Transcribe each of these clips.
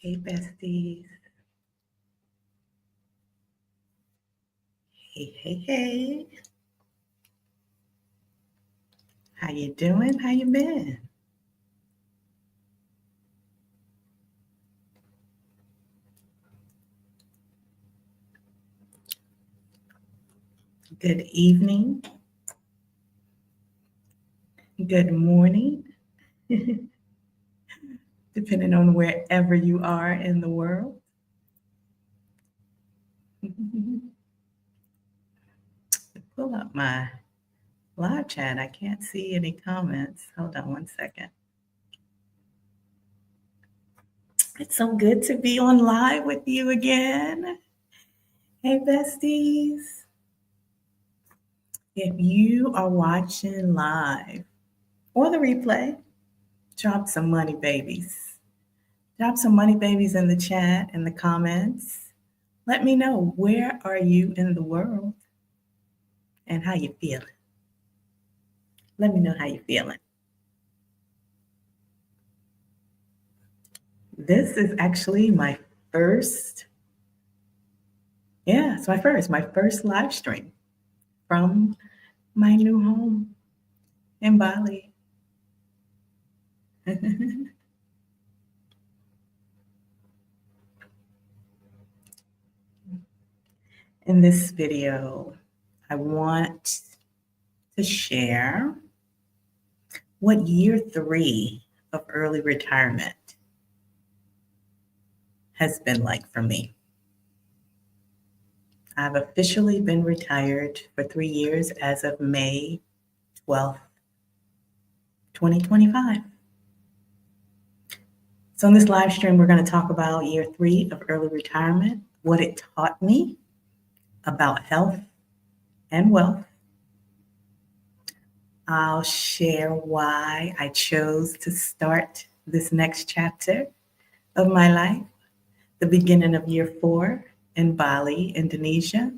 Hey, besties. Hey. How you doing? How you been? Good evening. Good morning, depending on wherever you are in the world. Pull up my live chat. I can't see any comments. Hold on one second. It's so good to be on live with you again. Hey, besties. If you are watching live or the replay, drop some money, babies. Drop some money, babies, in the chat, in the comments. Let me know, where are you in the world and how you feeling? Let me know how you feeling. This is actually my first, it's my first live stream from my new home in Bali. In this video, I want to share what year 3 of early retirement has been like for me. I've officially been retired for 3 years as of May 12th, 2025. So in this live stream, we're going to talk about year 3 of early retirement, what it taught me about health and wealth. I'll share why I chose to start this next chapter of my life, the beginning of year 4 in Bali, Indonesia.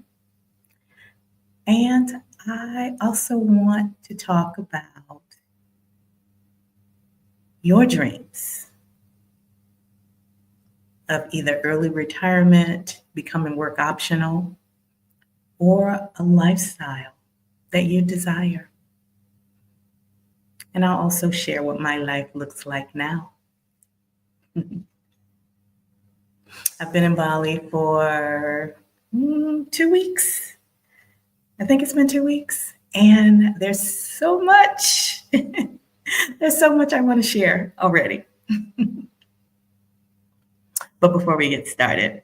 And I also want to talk about your dreams of either early retirement, becoming work optional, or a lifestyle that you desire. And I'll also share what my life looks like now. I've been in Bali for 2 weeks. I think it's been 2 weeks. And there's so much. There's so much I want to share already. But before we get started,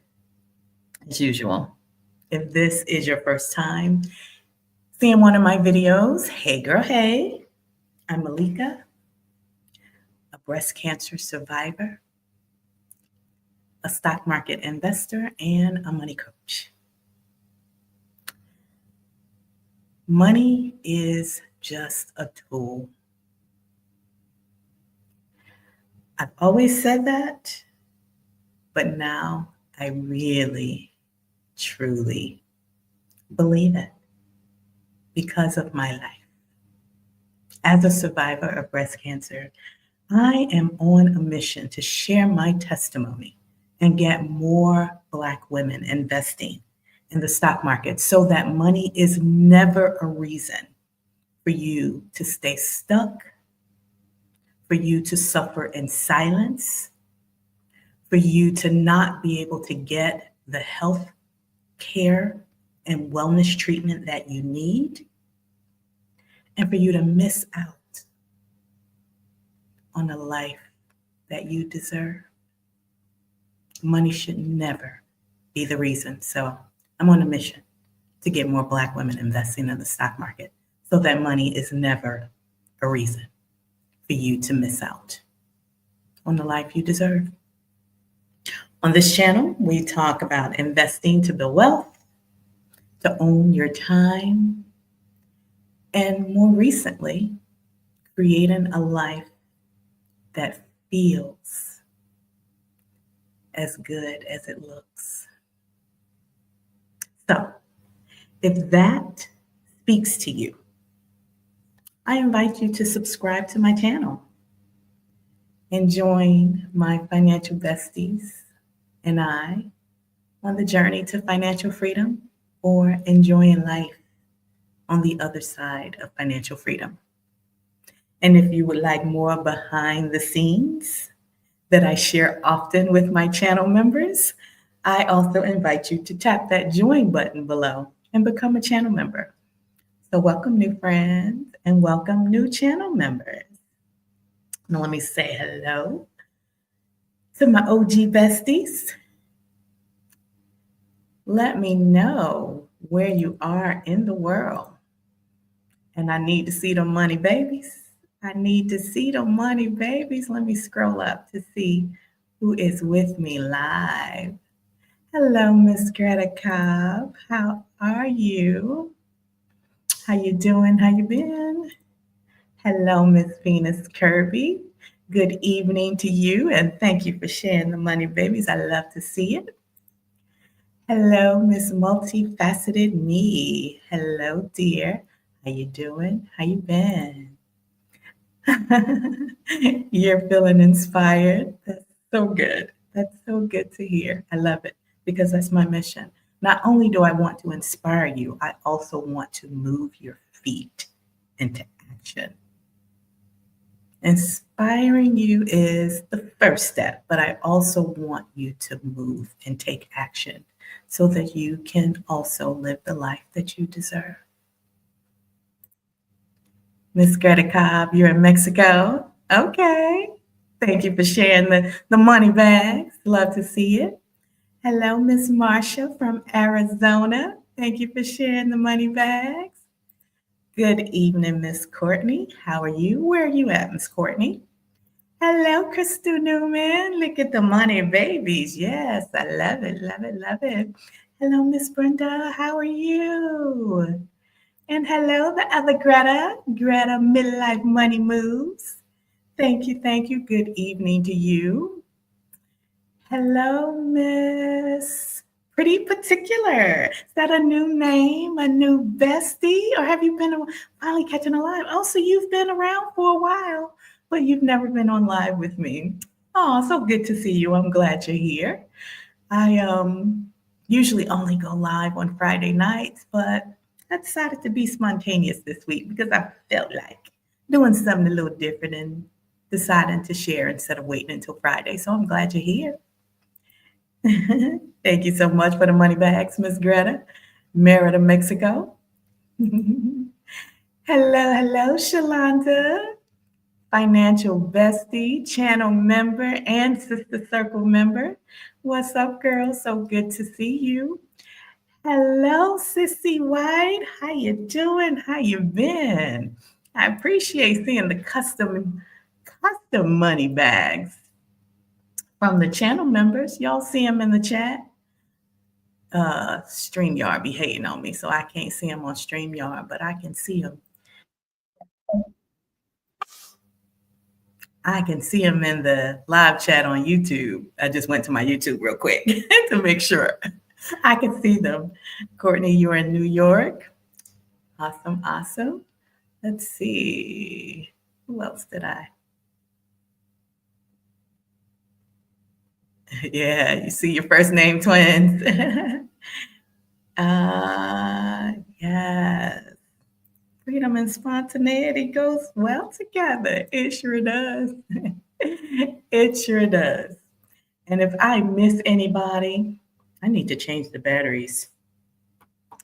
as usual, if this is your first time seeing one of my videos, hey girl, hey. I'm Malika, a breast cancer survivor, a stock market investor, and a money coach. Money is just a tool. I've always said that, but now I really, truly believe it because of my life. As a survivor of breast cancer, I am on a mission to share my testimony and get more Black women investing in the stock market so that money is never a reason for you to stay stuck, for you to suffer in silence, for you to not be able to get the health care and wellness treatment that you need, and for you to miss out on a life that you deserve. Money should never be the reason. So I'm on a mission to get more Black women investing in the stock market so that money is never a reason for you to miss out on the life you deserve. On this channel, we talk about investing to build wealth, to own your time, and more recently, creating a life that feels as good as it looks. So, if that speaks to you, I invite you to subscribe to my channel and join my financial besties and I on the journey to financial freedom or enjoying life on the other side of financial freedom. And if you would like more behind the scenes that I share often with my channel members, I also invite you to tap that join button below and become a channel member. So, welcome, new friends, and welcome, new channel members. Now, let me say hello to my OG besties. Let me know where you are in the world. And I need to see the money babies. I need to see the money babies. Let me scroll up to see who is with me live. Hello, Miss Greta Cobb. How are you? How you doing? How you been? Hello, Miss Venus Kirby. Good evening to you, and thank you for sharing the money babies. I love to see it. Hello, Miss Multifaceted Me. Hello, dear. How you doing? How you been? You're feeling inspired. That's so good. That's so good to hear. I love it because that's my mission. Not only do I want to inspire you, I also want to move your feet into action. Inspiring you is the first step, but I also want you to move and take action so that you can also live the life that you deserve. Miss Greta Cobb, you're in Mexico. Okay. Thank you for sharing the money bags. Love to see it. Hello, Miss Marsha from Arizona. Thank you for sharing the money bags. Good evening, Miss Courtney. How are you? Where are you at, Miss Courtney? Hello, Crystal Newman. Look at the money babies. Yes, I love it, love it, love it. Hello, Miss Brenda. How are you? And hello, the other Greta, Greta Midlife Money Moves. Thank you, thank you. Good evening to you. Hello, Miss Pretty Particular. Is that a new name, a new bestie, or have you been finally catching a live? Oh, so you've been around for a while, but you've never been on live with me. Oh, so good to see you. I'm glad you're here. I usually only go live on Friday nights, but I decided to be spontaneous this week because I felt like doing something a little different and deciding to share instead of waiting until Friday. So I'm glad you're here. Thank you so much for the money bags, Miss Greta. Merida, Mexico. Hello, hello, Shalonda. Financial bestie, channel member, and sister circle member. What's up, girl? So good to see you. Hello, Sissy White. How you doing? How you been? I appreciate seeing the custom money bags from the channel members. Y'all see them in the chat? StreamYard be hating on me, so I can't see them on StreamYard, but I can see them. I can see them in the live chat on YouTube. I just went to my YouTube real quick to make sure I can see them. Courtney, you're in New York. Awesome, awesome. Let's see. Who else did I? Yeah, you see your first name twins. Yes. Freedom and spontaneity goes well together. It sure does. It sure does. And if I miss anybody, I need to change the batteries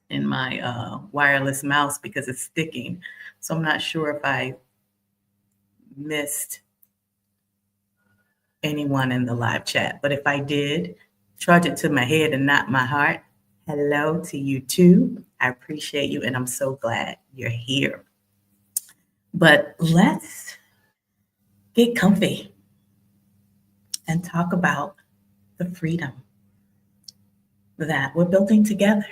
in my wireless mouse because it's sticking. So I'm not sure if I missed anyone in the live chat. But if I did, charge it to my head and not my heart. Hello to you too. I appreciate you and I'm so glad you're here. But let's get comfy and talk about the freedom that we're building together,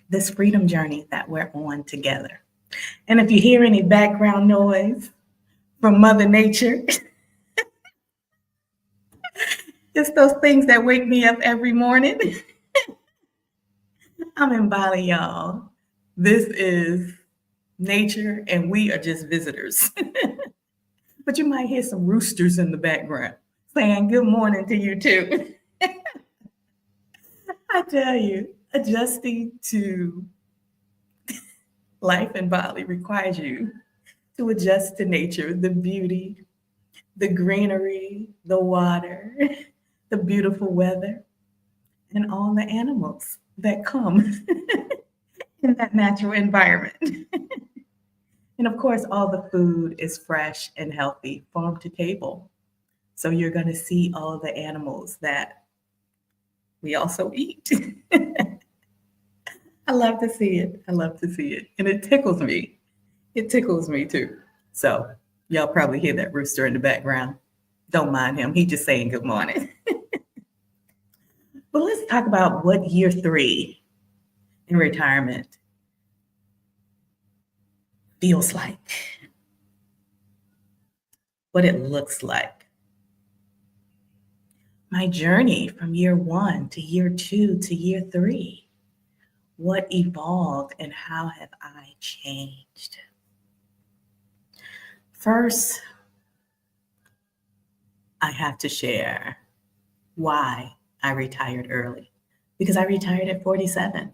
this freedom journey that we're on together. And if you hear any background noise from Mother Nature, it's those things that wake me up every morning. I'm in Bali, y'all. This is nature, and we are just visitors. But you might hear some roosters in the background saying good morning to you too. tell you, adjusting to life in Bali requires you to adjust to nature, the beauty, the greenery, the water, the beautiful weather, and all the animals that come in that natural environment. And of course, all the food is fresh and healthy, farm to table. So you're going to see all the animals that we also eat. I love to see it. I love to see it. And it tickles me. It tickles me too. So y'all probably hear that rooster in the background. Don't mind him. He's just saying good morning. But let's talk about what year 3 in retirement feels like, what it looks like. My journey from year 1 to year 2 to year 3. What evolved and how have I changed? First, I have to share why I retired early. Because I retired at 47,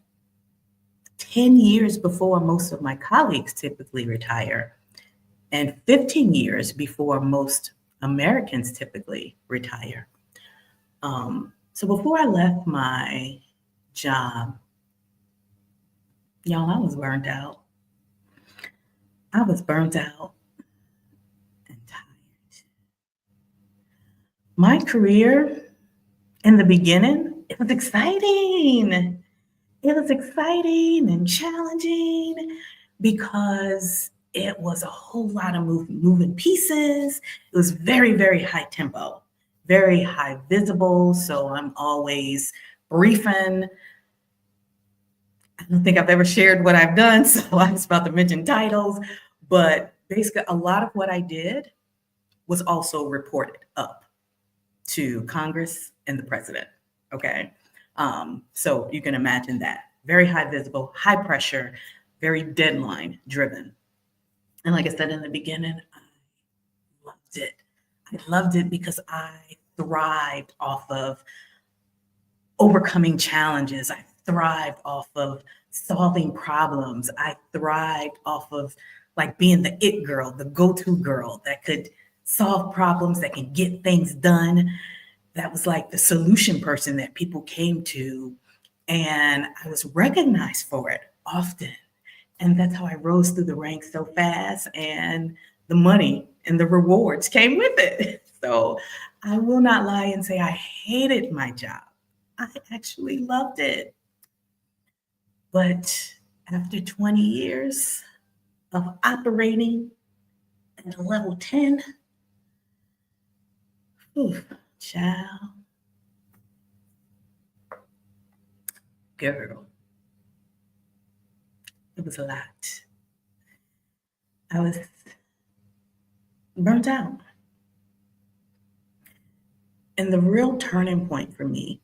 10 years before most of my colleagues typically retire, and 15 years before most Americans typically retire. So before I left my job, y'all, I was burnt out. I was burnt out and tired. My career in the beginning, it was exciting. It was exciting and challenging because it was a whole lot of moving pieces. It was very, very high tempo, very high visible. So I'm always briefing. I don't think I've ever shared what I've done, so I was about to mention titles. But basically, a lot of what I did was also reported up to Congress and the president. Okay. So you can imagine that. Very high visible, high pressure, very deadline driven. And like I said in the beginning, I loved it. I loved it because I thrived off of overcoming challenges. I thrived off of solving problems. I thrived off of like being the it girl, the go-to girl that could solve problems, that can get things done. That was like the solution person that people came to. And I was recognized for it often. And that's how I rose through the ranks so fast. And the money and the rewards came with it. So I will not lie and say I hated my job. I actually loved it. But after 20 years of operating at a level 10, oof, child, girl, it was a lot. I was burnt out. And the real turning point for me,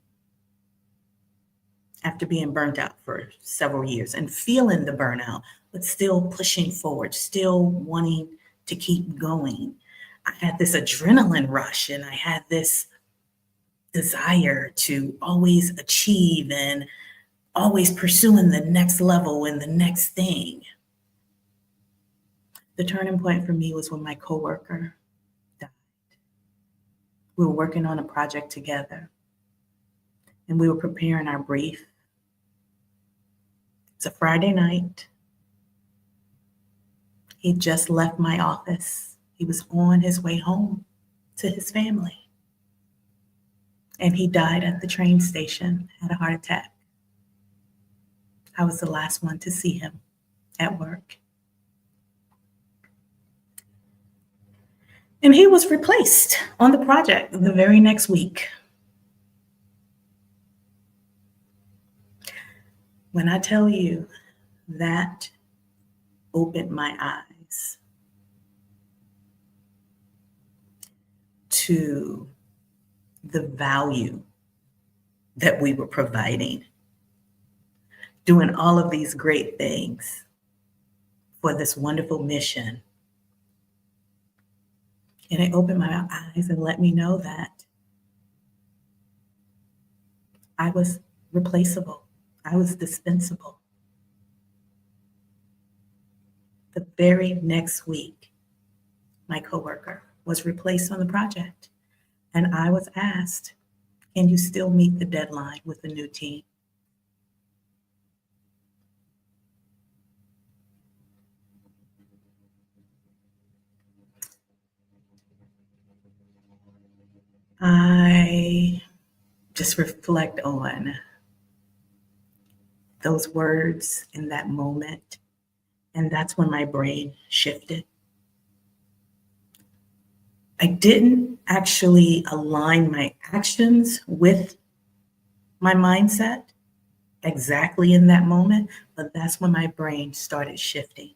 after being burnt out for several years and feeling the burnout, but still pushing forward, still wanting to keep going, I had this adrenaline rush and I had this desire to always achieve and always pursuing the next level and the next thing. The turning point for me was when my coworker died. We were working on a project together and we were preparing our brief. It's a Friday night. He just left my office. He was on his way home to his family. And he died at the train station, had a heart attack. I was the last one to see him at work. And he was replaced on the project the very next week. When I tell you that opened my eyes to the value that we were providing, doing all of these great things for this wonderful mission. And it opened my eyes and let me know that I was replaceable. I was dispensable. The very next week, my coworker was replaced on the project, and I was asked, can you still meet the deadline with the new team? I just reflect on those words in that moment, and that's when my brain shifted. I didn't actually align my actions with my mindset exactly in that moment, but that's when my brain started shifting.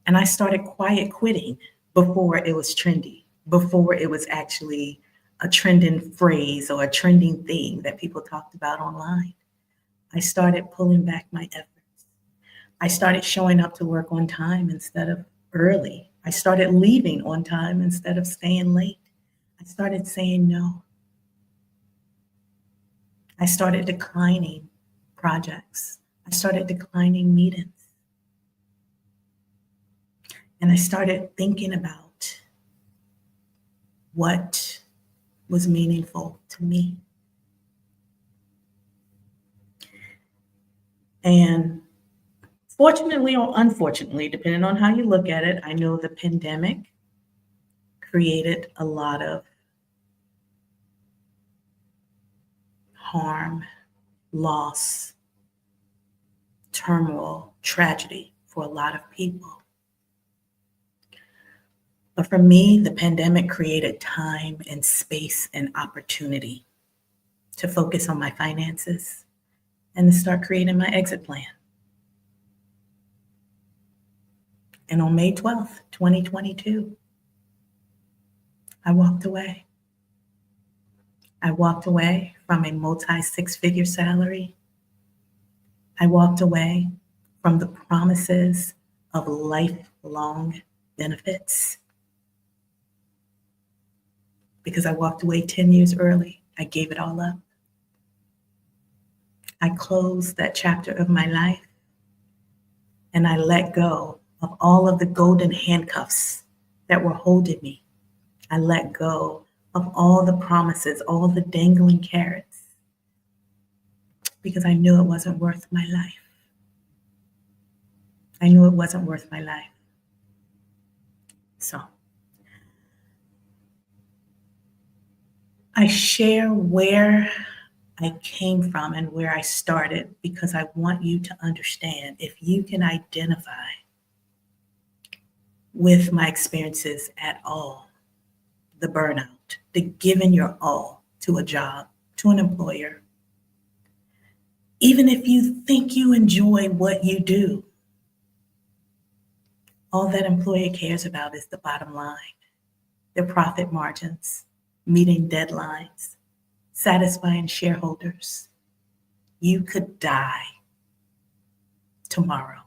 And I started quiet quitting before it was trendy, before it was actually a trending phrase or a trending thing that people talked about online. I started pulling back my efforts. I started showing up to work on time instead of early. I started leaving on time instead of staying late. I started saying no. I started declining projects. I started declining meetings. And I started thinking about what was meaningful to me. And fortunately or unfortunately, depending on how you look at it, I know the pandemic created a lot of harm, loss, turmoil, tragedy for a lot of people. But for me, the pandemic created time and space and opportunity to focus on my finances and to start creating my exit plan. And on May 12th, 2022, I walked away. I walked away from a multi six figure salary. I walked away from the promises of lifelong benefits because I walked away 10 years early. I gave it all up. I closed that chapter of my life and I let go of all of the golden handcuffs that were holding me. I let go of all the promises, all the dangling carrots, because I knew it wasn't worth my life. I knew it wasn't worth my life. So I share where I came from and where I started because I want you to understand if you can identify with my experiences at all, the burnout, the giving your all to a job, to an employer, even if you think you enjoy what you do, all that employer cares about is the bottom line, their profit margins, meeting deadlines, satisfying shareholders. You could die tomorrow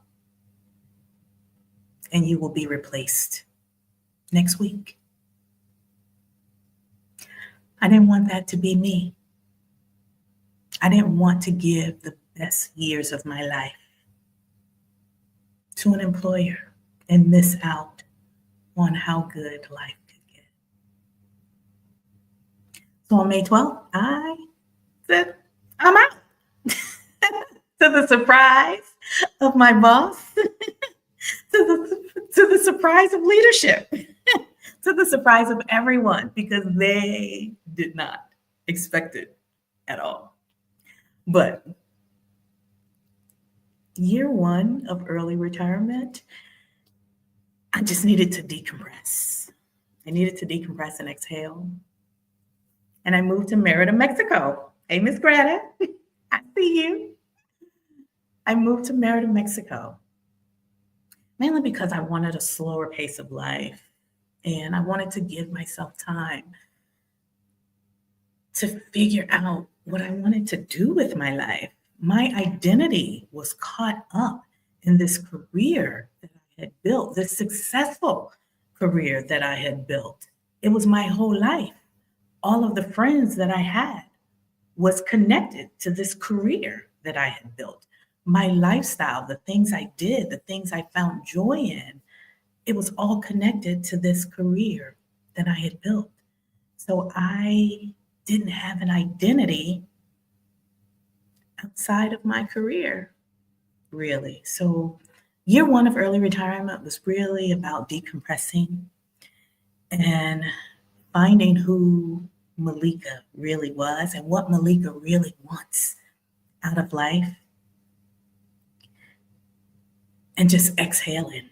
and you will be replaced next week. I didn't want that to be me. I didn't want to give the best years of my life to an employer and miss out on how good life could get. So on May 12th, I said, I'm out. To the surprise of my boss, to the surprise of leadership, to the surprise of everyone, because they did not expect it at all. But year one of early retirement, I just needed to decompress. I needed to decompress and exhale. And I moved to Merida, Mexico. Hey, Miss Greta, I see you. I moved to Merida, Mexico, mainly because I wanted a slower pace of life. And I wanted to give myself time to figure out what I wanted to do with my life. My identity was caught up in this career that I had built, this successful career that I had built. It was my whole life, all of the friends that I had, was connected to this career that I had built. My lifestyle, the things I did, the things I found joy in, it was all connected to this career that I had built. So I didn't have an identity outside of my career, really. So year one of early retirement was really about decompressing and finding who Malika really was and what Malika really wants out of life, and just exhaling.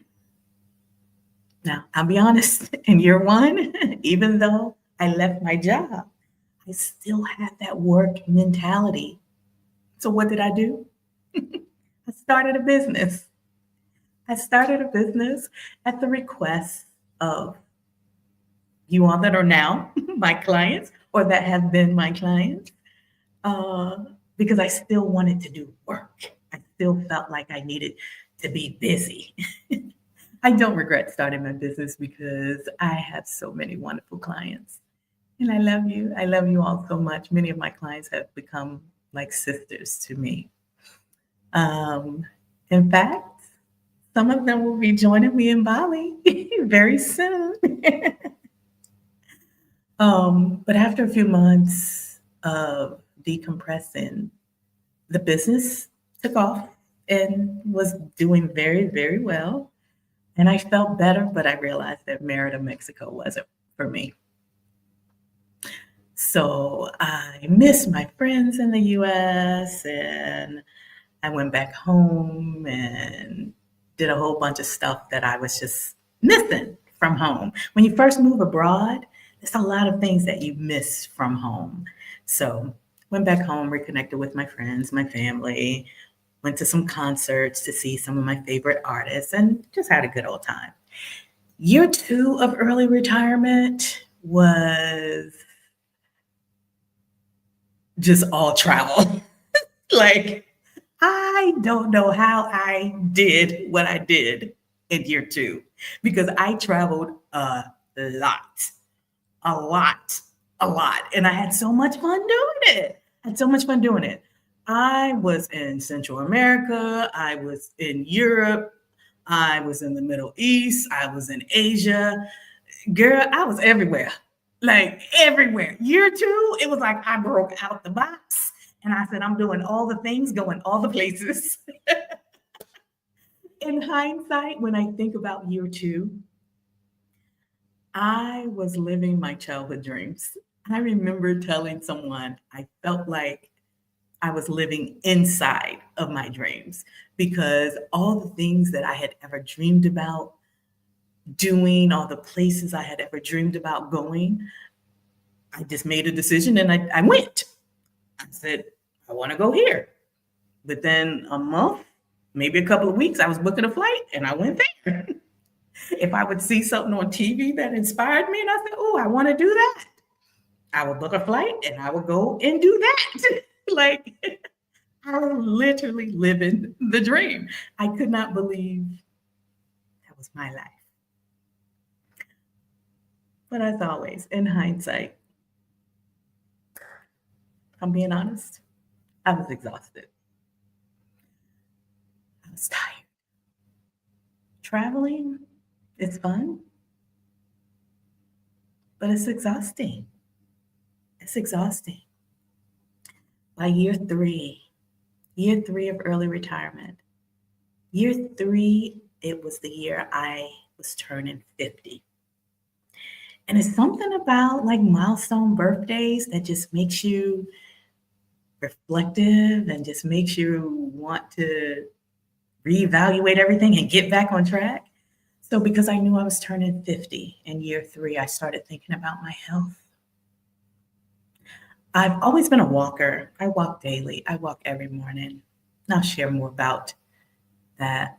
Now, I'll be honest, in year one, even though I left my job, I still had that work mentality. So, what did I do? I started a business. I started a business at the request of you all that are now my clients or that have been my clients, uh, because I still wanted to do work. I still felt like I needed to be busy. I don't regret starting my business because I have so many wonderful clients. And I love you. I love you all so much. Many of my clients have become like sisters to me. Um, in fact, some of them will be joining me in Bali very soon. But after a few months of decompressing, the business took off and was doing very, very well. And I felt better, but I realized that Merida, Mexico wasn't for me. So I missed my friends in the US, and I went back home and did a whole bunch of stuff that I was just missing from home. When you first move abroad, there's a lot of things that you miss from home. So went back home, reconnected with my friends, my family, went to some concerts to see some of my favorite artists, and just had a good old time. Year two of early retirement was just all travel. Like, I don't know how I did what I did in year two because I traveled lot, a lot, a lot. And I had so much fun doing it. I had so much fun doing it. I was in Central America. I was in Europe. I was in the Middle East. I was in Asia. Girl, I was everywhere. Like everywhere. Year two, it was like I broke out the box and I said, I'm doing all the things, going all the places. In hindsight, when I think about year two, I was living my childhood dreams. I remember telling someone I felt like I was living inside of my dreams because all the things that I had ever dreamed about doing, all the places I had ever dreamed about going, I just made a decision and I went. I said, I want to go here. Within a month, maybe a couple of weeks, I was booking a flight and I went there. If I would see something on TV that inspired me and I said, oh, I want to do that, I would book a flight and I would go and do that. Like, I was literally living the dream. I could not believe that was my life. But as always, in hindsight, if I'm being honest, I was exhausted. I was tired. Traveling is fun, but it's exhausting. It's exhausting. By year three of early retirement, year three, it was the year I was turning 50. And it's something about like milestone birthdays that just makes you reflective and just makes you want to reevaluate everything and get back on track. So, because I knew I was turning 50 in year three, I started thinking about my health. I've always been a walker. I walk daily, I walk every morning. I'll share more about that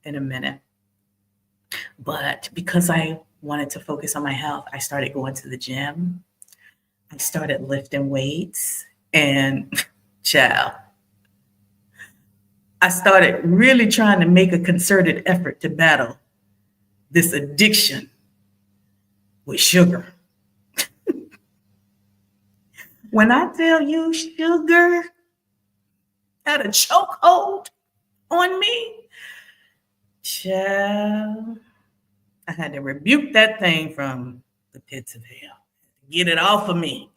in a minute. But because I wanted to focus on my health, I started going to the gym. I started lifting weights and, child, I started really trying to make a concerted effort to battle this addiction with sugar. When I tell you sugar had a chokehold on me, child, I had to rebuke that thing from the pits of hell. Get it off of me.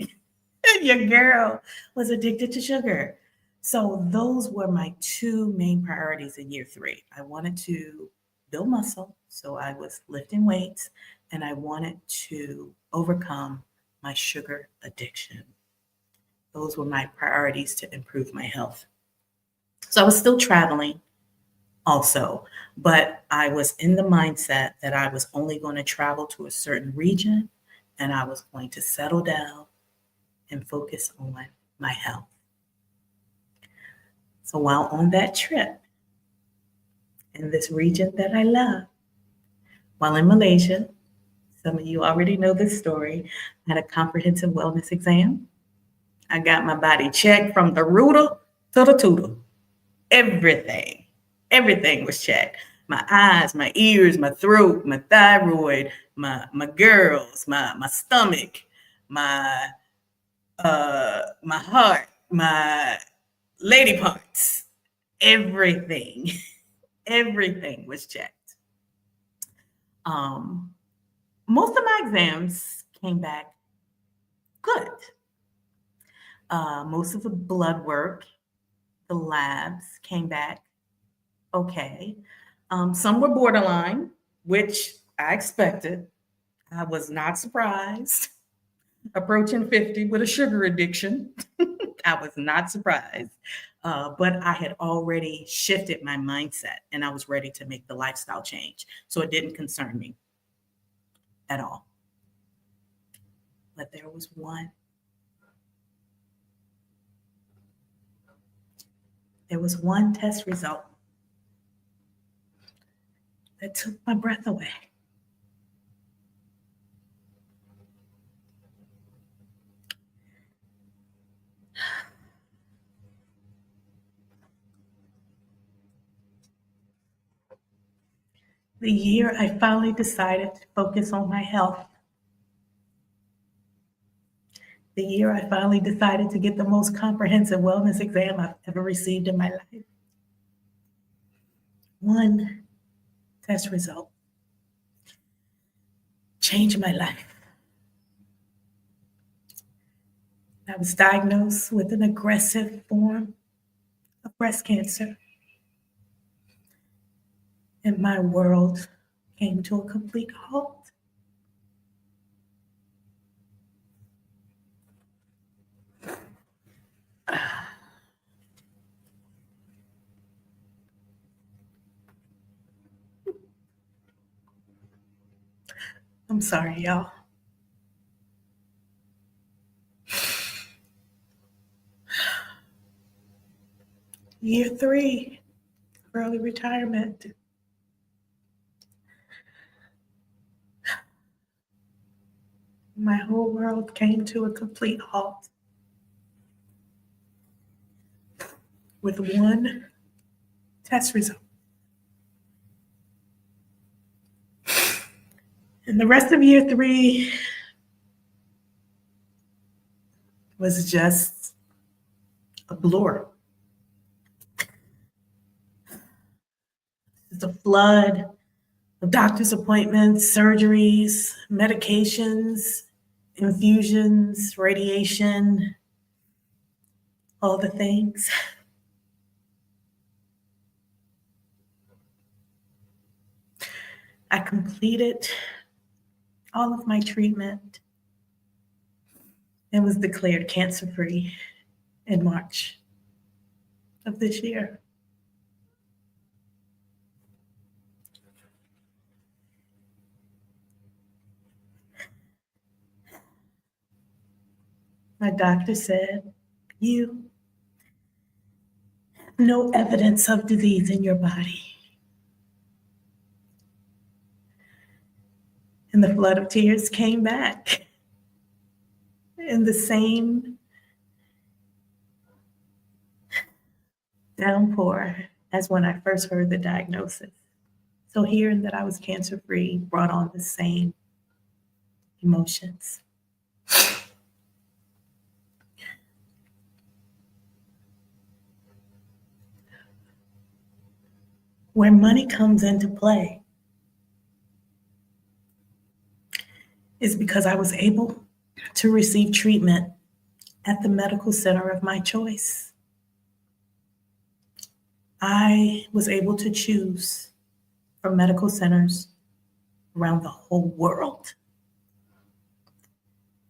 Your girl was addicted to sugar. So those were my two main priorities in year three. I wanted to build muscle, so I was lifting weights, and I wanted to overcome my sugar addiction. Those were my priorities to improve my health. So I was still traveling also, but I was in the mindset that I was only going to travel to a certain region and I was going to settle down and focus on my health. So while on that trip in this region that I love, while in Malaysia, some of you already know this story, I had a comprehensive wellness exam. I got my body checked from the rooter to the tooter. Everything, everything was checked. My eyes, my ears, my throat, my thyroid, my girls, my stomach, my my heart, my lady parts, everything, everything was checked. Um, Most of my exams came back good. Most of the blood work, the labs came back okay. Some were borderline, which I expected. I was not surprised. Approaching 50 with a sugar addiction, I was not surprised. But I had already shifted my mindset and I was ready to make the lifestyle change. So it didn't concern me at all. But there was one test result that took my breath away. The year I finally decided to focus on my health. The year I finally decided to get the most comprehensive wellness exam I've ever received in my life. One test result changed my life. I was diagnosed with an aggressive form of breast cancer, and my world came to a complete halt. I'm sorry, y'all. Year three, early retirement. My whole world came to a complete halt with one test result. And the rest of year three was just a blur. It's a flood of doctor's appointments, surgeries, medications, infusions, radiation, all the things. I completed all of my treatment and was declared cancer free in March of this year. My doctor said, "You have no evidence of disease in your body." And the flood of tears came back in the same downpour as when I first heard the diagnosis. So hearing that I was cancer free brought on the same emotions. where money comes into play is because I was able to receive treatment at the medical center of my choice. I was able to choose from medical centers around the whole world.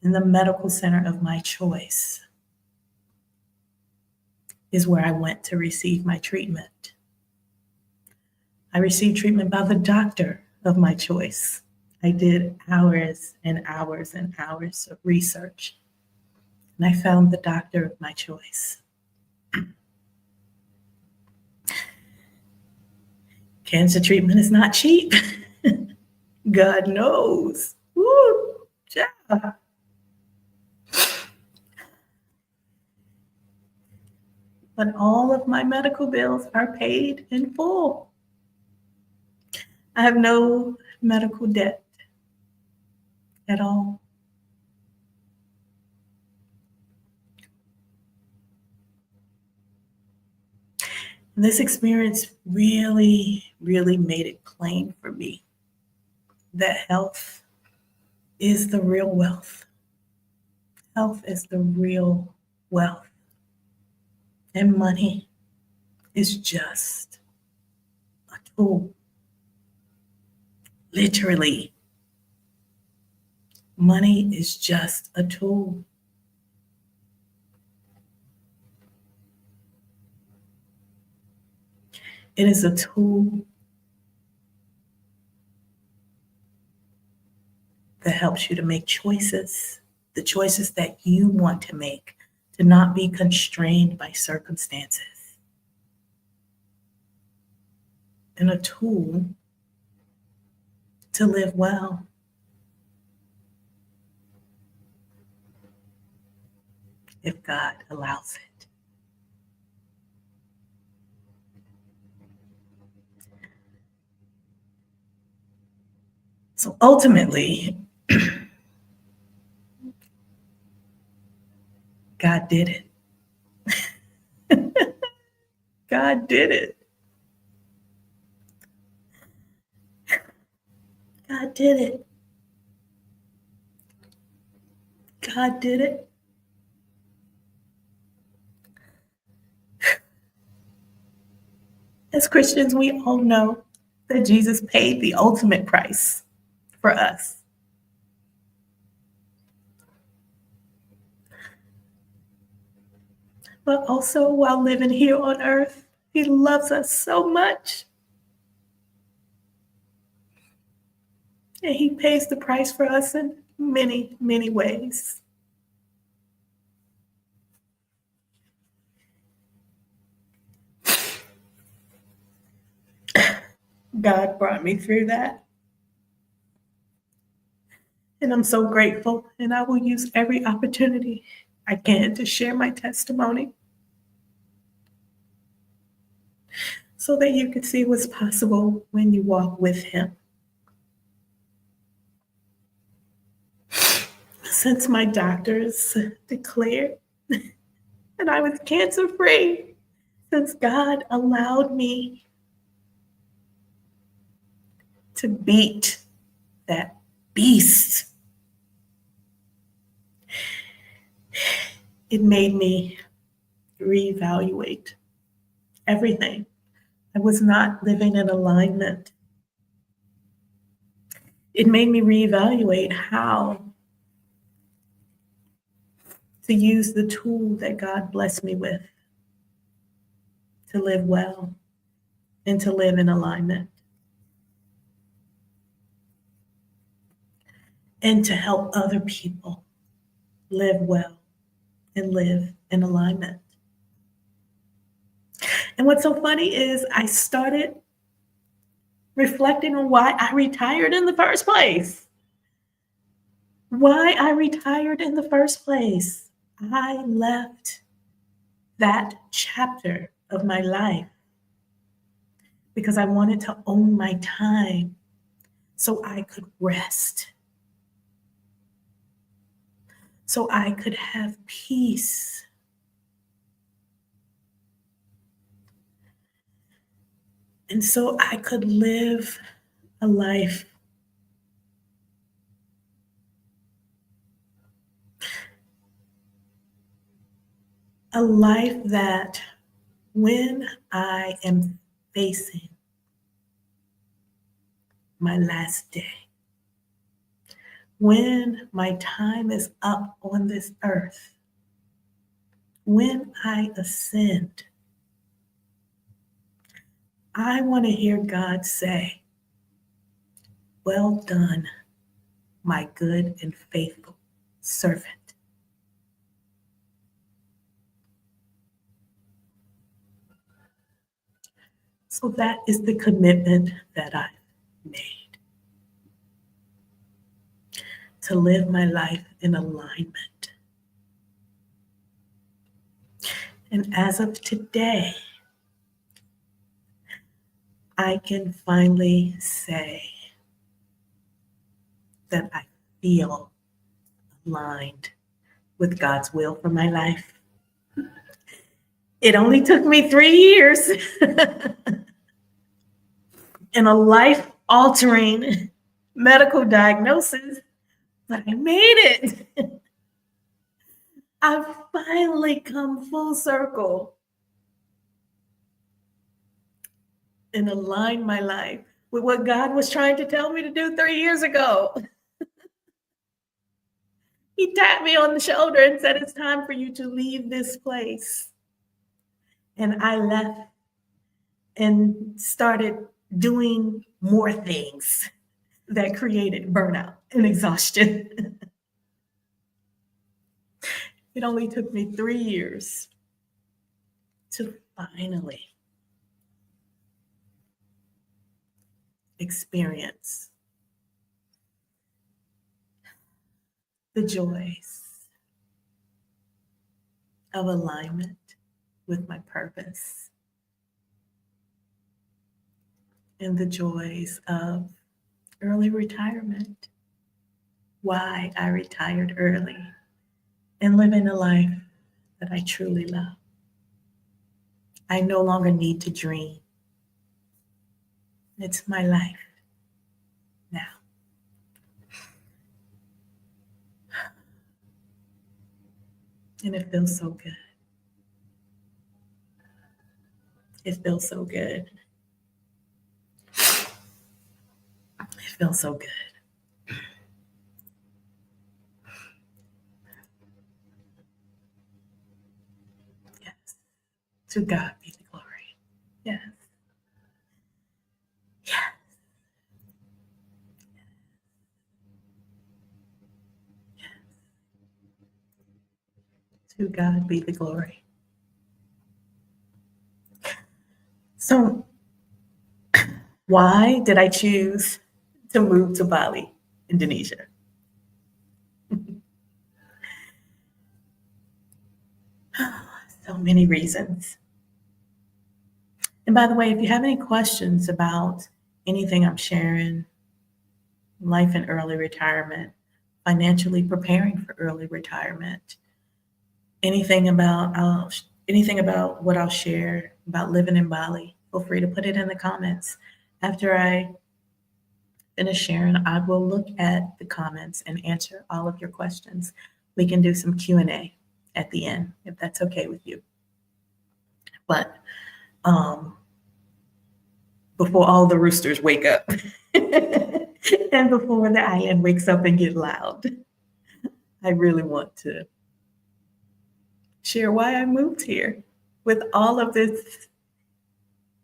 And the medical center of my choice is where I went to receive my treatment. I received treatment by the doctor of my choice. I did hours and hours and hours of research, and I found the doctor of my choice. Cancer treatment is not cheap. God knows. Woo, yeah. But all of my medical bills are paid in full. I have no medical debt at all. And this experience really, really made it plain for me that health is the real wealth. Health is the real wealth. And money is just a tool. Literally, money is just a tool. It is a tool that helps you to make choices, the choices that you want to make, to not be constrained by circumstances. And a tool to live well. If God allows it. So ultimately, God did it. God did it. God did it. God did it. As Christians, we all know that Jesus paid the ultimate price for us. But also, while living here on earth, He loves us so much. And He pays the price for us in many, many ways. God brought me through that. And I'm so grateful. And I will use every opportunity I can to share my testimony so that you can see what's possible when you walk with Him. Since my doctors declared that I was cancer free, since God allowed me to beat that beast, it made me reevaluate everything. I was not living in alignment. It made me reevaluate how to use the tool that God blessed me with to live well and to live in alignment and to help other people live well and live in alignment. And what's so funny is I started reflecting on why I retired in the first place. Why I retired in the first place. I left that chapter of my life because I wanted to own my time so I could rest, so I could have peace. And so I could live a life that when I am facing my last day, when my time is up on this earth, when I ascend, I want to hear God say, "Well done, my good and faithful servant." So that is the commitment that I've made, to live my life in alignment. And as of today, I can finally say that I feel aligned with God's will for my life. It only took me 3 years and a life altering medical diagnosis, but I made it. I've finally come full circle and aligned my life with what God was trying to tell me to do 3 years ago. He tapped me on the shoulder and said, "It's time for you to leave this place." And I left and started doing more things that created burnout and exhaustion. It only took me 3 years to finally experience the joys of alignment with my purpose and the joys of early retirement, why I retired early, and living a life that I truly love. I no longer need to dream. It's my life now. And it feels so good. It feels so good. It feels so good. Yes. To God be the glory. Yes. Yes. To God be the glory. So, why did I choose to move to Bali, Indonesia? So many reasons. And by the way, if you have any questions about anything I'm sharing, life in early retirement, financially preparing for early retirement, anything about what I'll share about living in Bali, feel free to put it in the comments. After I finish sharing, I will look at the comments and answer all of your questions. We can do some Q&A at the end if that's okay with you. But before all the roosters wake up and before the island wakes up and get loud, I really want to share why I moved here with all of this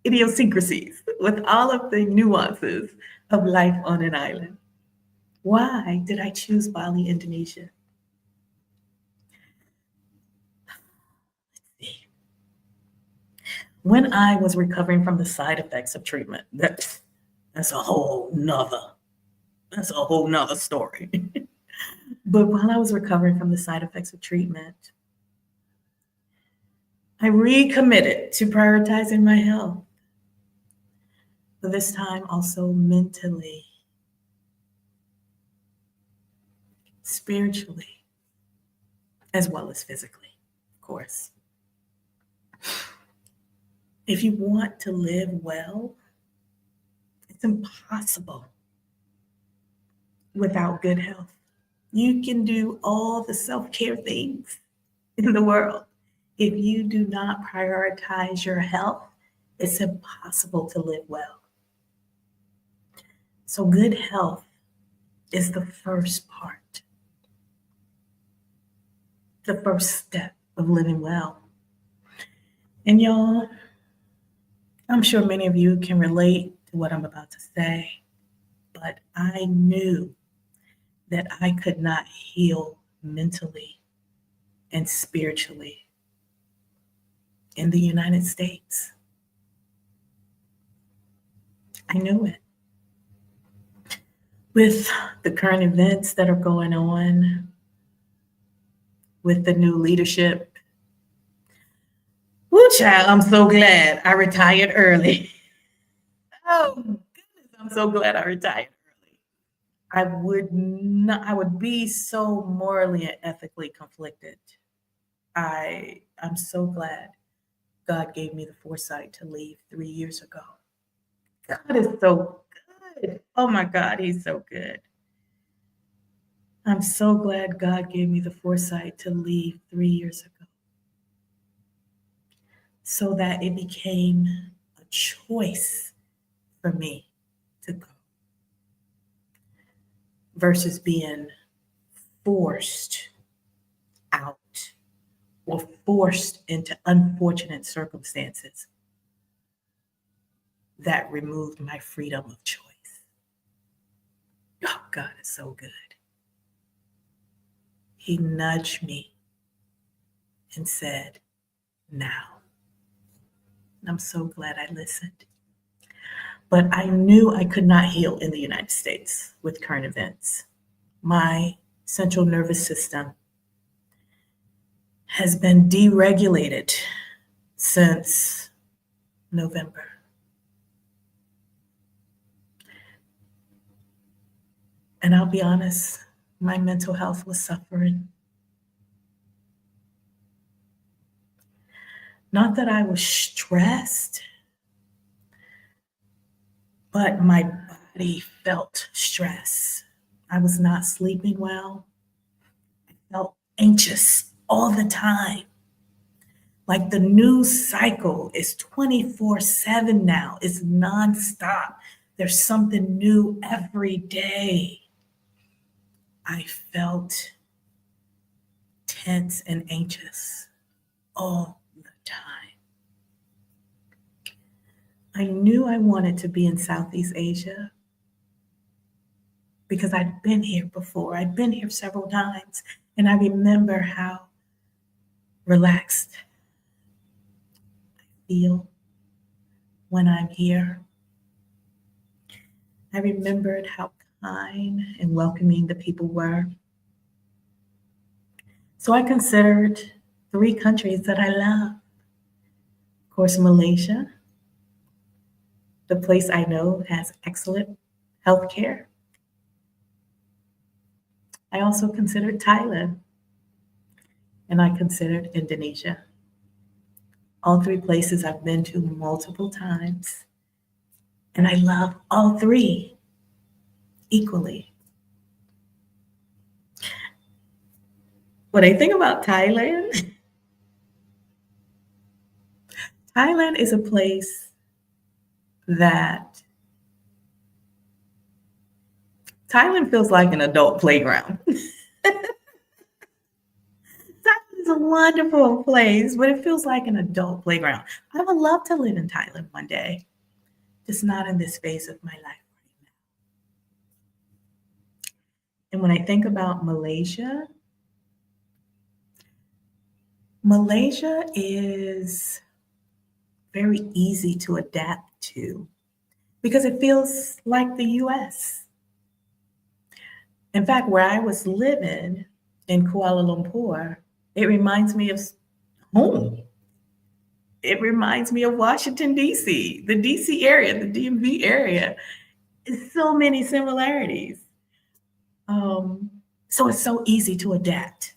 idiosyncrasies, with all of the nuances of life on an island. Why did I choose Bali, Indonesia? When I was recovering from the side effects of treatment, that's a whole nother story. But while I was recovering from the side effects of treatment, I recommitted to prioritizing my health. But this time also mentally, spiritually, as well as physically, of course. If you want to live well, It's impossible without good health. You can do all the self-care things in the world. If you do not prioritize your health, it's impossible to live well. So, good health is the first part, the first step of living well. And y'all, I'm sure many of you can relate to what I'm about to say, but I knew that I could not heal mentally and spiritually in the United States. I knew it. With the current events that are going on, with the new leadership, woo child, I'm so glad I retired early. Oh goodness, I'm so glad I retired early. I would be so morally and ethically conflicted. I'm so glad God gave me the foresight to leave 3 years ago. God is so good. Oh my God, He's so good. I'm so glad God gave me the foresight to leave 3 years ago so that it became a choice for me to go versus being forced out or forced into unfortunate circumstances that removed my freedom of choice. Oh, God is so good. He nudged me and said, now. And I'm so glad I listened. But I knew I could not heal in the United States with current events. My central nervous system has been deregulated since November. And I'll be honest, my mental health was suffering. Not that I was stressed, but my body felt stress. I was not sleeping well. I felt anxious all the time. Like the news cycle is 24/7 now. It's nonstop. There's something new every day. I felt tense and anxious all the time. I knew I wanted to be in Southeast Asia because I'd been here before. I'd been here several times, and I remember how relaxed I feel when I'm here. I remembered how kind and welcoming the people were. So I considered 3 countries that I love. Of course, Malaysia, the place I know has excellent healthcare. I also considered Thailand, and I considered Indonesia. All 3 places I've been to multiple times, and I love all 3 equally. What I think about Thailand, Thailand is a place that Thailand feels like an adult playground. Thailand is a wonderful place, but it feels like an adult playground. I would love to live in Thailand one day, just not in this phase of my life right now. And when I think about Malaysia, Malaysia is very easy to adapt to because it feels like the US. In fact, where I was living in Kuala Lumpur, it reminds me of home. It reminds me of Washington, D.C., the D.C. area, the DMV area. It's so many similarities. So it's so easy to adapt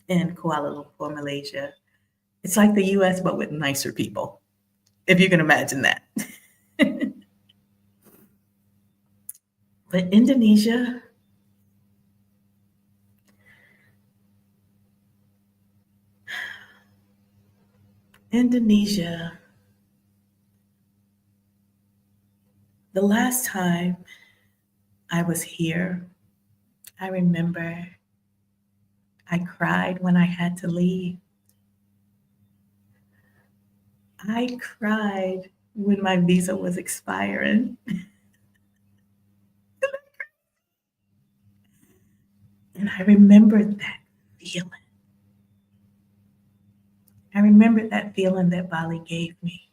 in Kuala Lumpur, Malaysia. It's like the US, but with nicer people, if you can imagine that. But Indonesia, the last time I was here, I remember I cried when I had to leave. I cried when my visa was expiring. And I remember that feeling. I remember that feeling that Bali gave me.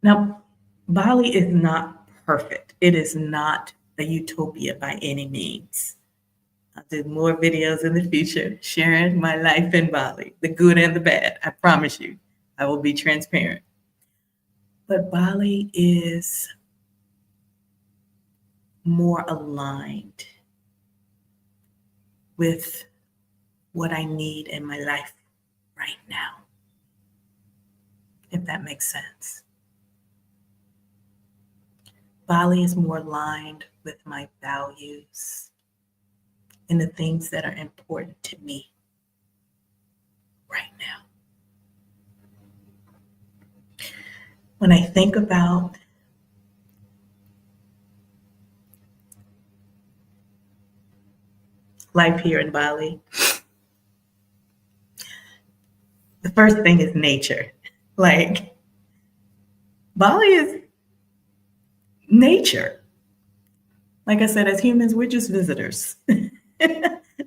Now, Bali is not perfect. It is not a utopia by any means. I'll do more videos in the future sharing my life in Bali, the good and the bad. I promise you, I will be transparent. But Bali is more aligned with what I need in my life right now, if that makes sense. Bali is more aligned with my values and the things that are important to me right now. When I think about life here in Bali, the first thing is nature. Like, Bali is nature. Like I said, as humans, we're just visitors.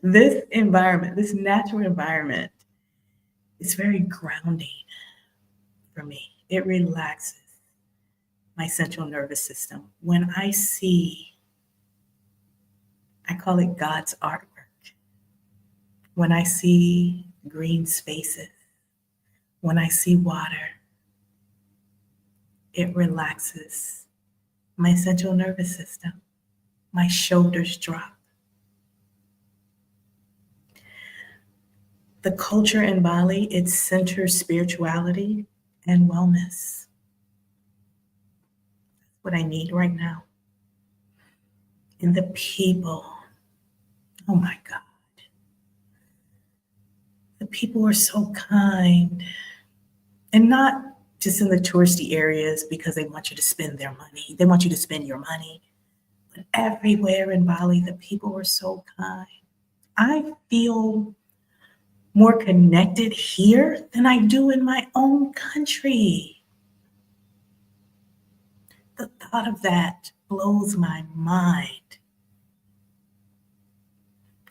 This environment, this natural environment, is very grounding for me. It relaxes my central nervous system. When I see, I call it God's artwork. When I see green spaces, when I see water, it relaxes my central nervous system. My shoulders drop. The culture in Bali, it centers spirituality and wellness. What I need right now. And the people, oh my God. The people are so kind. And not just in the touristy areas because they want you to spend their money. They want you to spend your money. But everywhere in Bali, the people are so kind. I feel more connected here than I do in my own country. The thought of that blows my mind.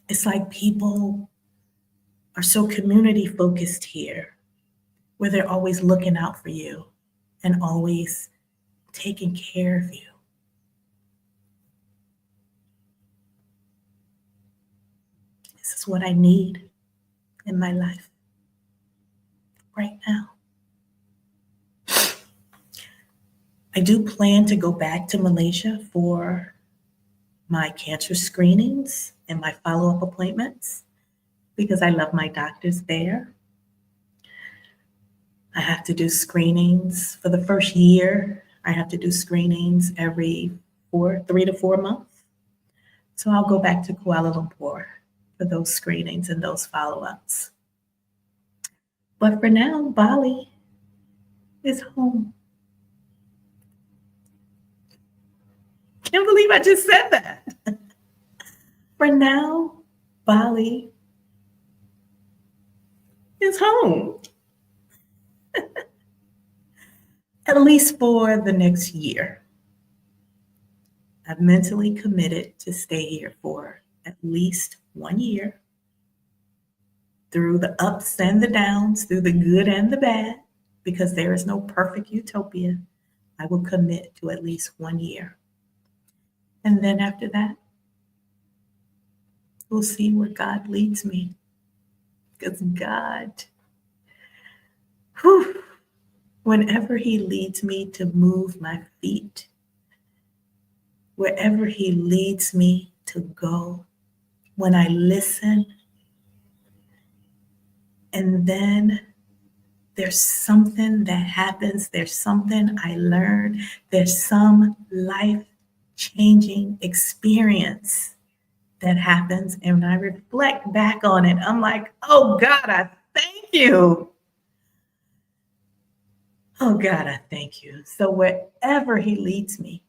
It's like people are so community focused here, where they're always looking out for you and always taking care of you. This is what I need in my life right now. I do plan to go back to Malaysia for my cancer screenings and my follow-up appointments because I love my doctors there. I have to do screenings for the first year. I have to do screenings every 3 to 4 months. So I'll go back to Kuala Lumpur for those screenings and those follow-ups. But for now, Bali is home. Can't believe I just said that. For now, Bali is home. At least for the next year. I've mentally committed to stay here for at least 1 year through the ups and the downs, through the good and the bad, because there is no perfect utopia. I will commit to at least 1 year. And then after that, we'll see where God leads me. Because God, whenever He leads me to move my feet, wherever He leads me to go, when I listen, and then there's something that happens, there's something I learn, there's some life changing experience that happens. And when I reflect back on it, I'm like, oh God, I thank you. Oh God, I thank you. So wherever He leads me,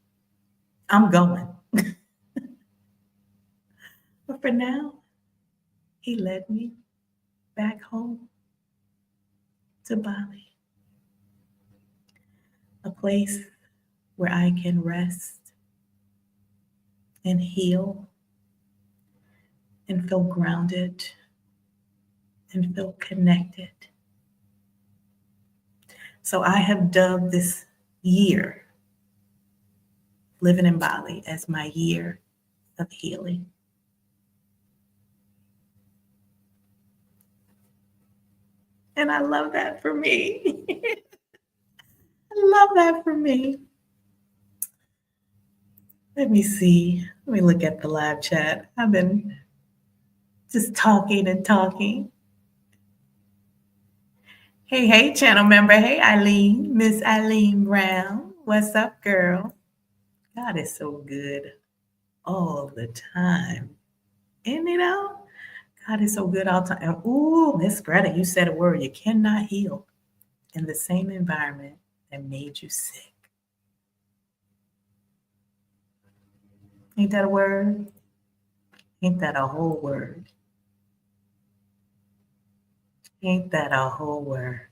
I'm going. But for now, He led me back home to Bali, a place where I can rest and heal and feel grounded and feel connected. So I have dubbed this year, living in Bali, as my year of healing. And I love that for me. I love that for me. Let me see. Let me look at the live chat. I've been just talking and talking. Hey, hey, channel member. Hey, Eileen. Miss Eileen Brown. What's up, girl? God is so good all the time. And God is so good all the time. And ooh, Miss Greta, you said a word. You cannot heal in the same environment that made you sick. Ain't that a word? Ain't that a whole word? Ain't that a whole word?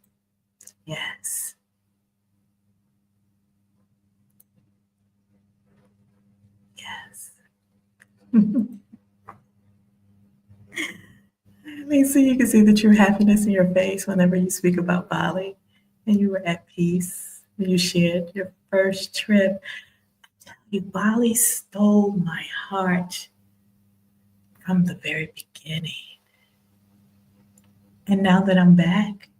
Yes. Yes. Lisa, you can see the true happiness in your face whenever you speak about Bali and you were at peace when you shared your first trip. Bali stole my heart from the very beginning. And now that I'm back,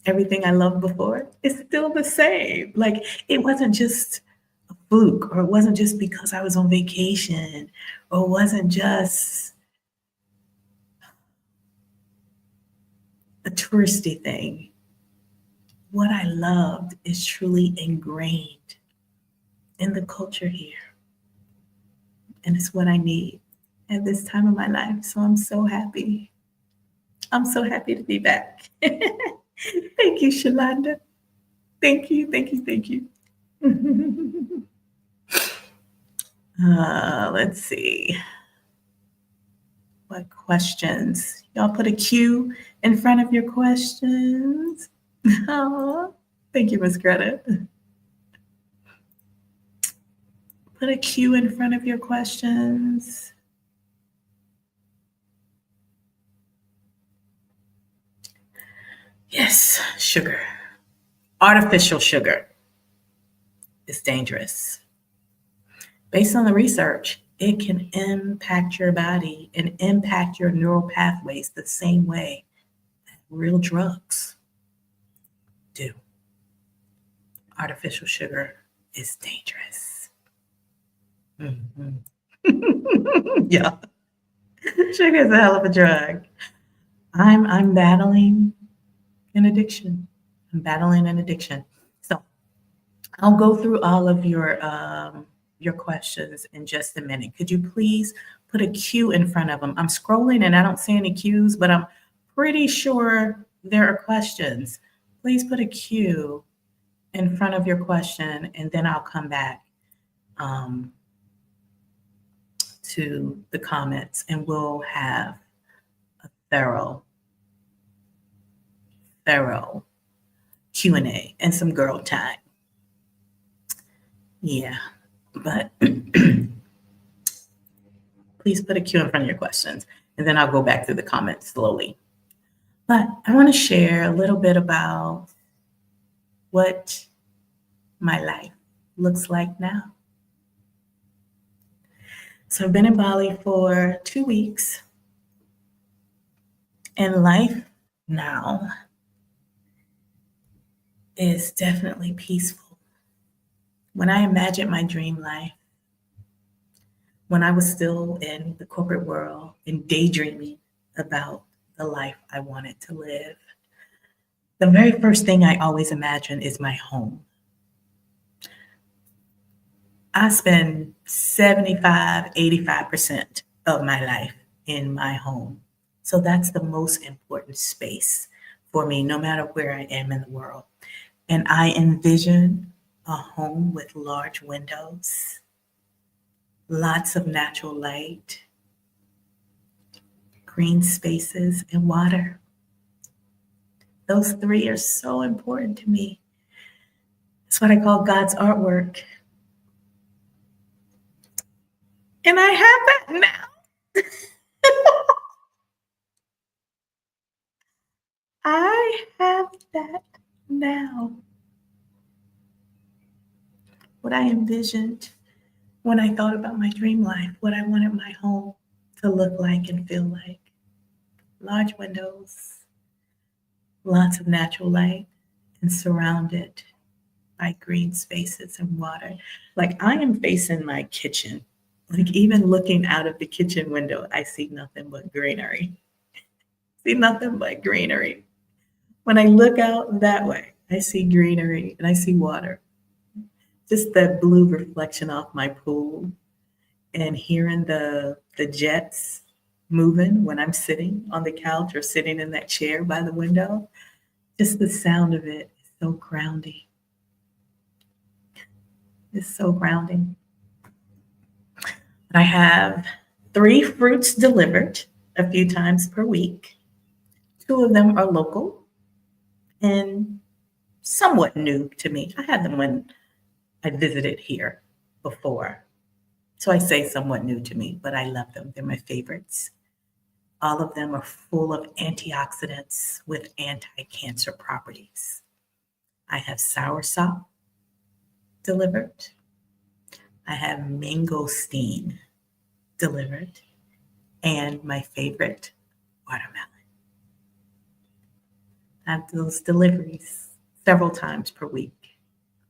everything I loved before is still the same. Like, it wasn't just a fluke, or it wasn't just because I was on vacation, or it wasn't just a touristy thing. What I loved is truly ingrained in the culture here. And it's what I need at this time of my life. So I'm so happy. I'm so happy to be back. Thank you, Shalonda. Thank you, thank you, thank you. Let's see. What questions? Y'all put a Q in front of your questions. Oh, thank you, Miss Greta. Put a Q in front of your questions. Yes, sugar. Artificial sugar is dangerous. Based on the research, it can impact your body and impact your neural pathways the same way that real drugs do. Artificial sugar is dangerous. Mm-hmm. Yeah, sugar is a hell of a drug. I'm battling an addiction. I'm battling an addiction. So I'll go through all of your questions in just a minute. Could you please put a Q in front of them? I'm scrolling and I don't see any Qs, but I'm pretty sure there are questions. Please put a Q in front of your question, and then I'll come back to the comments, and we'll have a thorough Q&A and some girl time. Yeah, but please put a Q in front of your questions, and then I'll go back through the comments slowly. But I want to share a little bit about what my life looks like now. So I've been in Bali for 2 weeks, and life now is definitely peaceful. When I imagined my dream life, when I was still in the corporate world and daydreaming about the life I wanted to live, the very first thing I always imagine is my home. I spend 75, 85% of my life in my home. So that's the most important space for me, no matter where I am in the world. And I envision a home with large windows, lots of natural light, green spaces, and water. Those three are so important to me. It's what I call God's artwork. And I have that now. I have that now. What I envisioned when I thought about my dream life, what I wanted my home to look like and feel like. Large windows, lots of natural light, and surrounded by green spaces and water. Like I am facing my kitchen. Like even looking out of the kitchen window, I see nothing but greenery. See nothing but greenery. When I look out that way, I see greenery and I see water. Just that blue reflection off my pool and hearing the jets moving when I'm sitting on the couch or sitting in that chair by the window. Just the sound of it is so grounding. It's so grounding. I have 3 fruits delivered a few times per week. 2 of them are local and somewhat new to me. I had them when I visited here before. So I say somewhat new to me, but I love them. They're my favorites. All of them are full of antioxidants with anti-cancer properties. I have soursop delivered. I have mangosteen delivered. And my favorite, watermelon. I have those deliveries several times per week.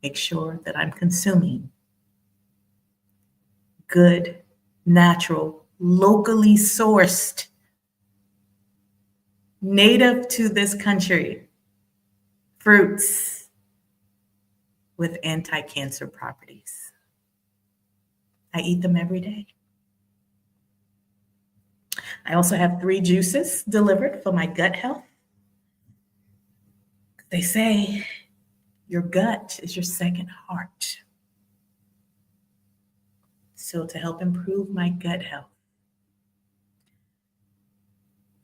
Make sure that I'm consuming good, natural, locally sourced, native to this country fruits with anti-cancer properties. I eat them every day. I also have 3 juices delivered for my gut health. They say your gut is your second heart. So to help improve my gut health,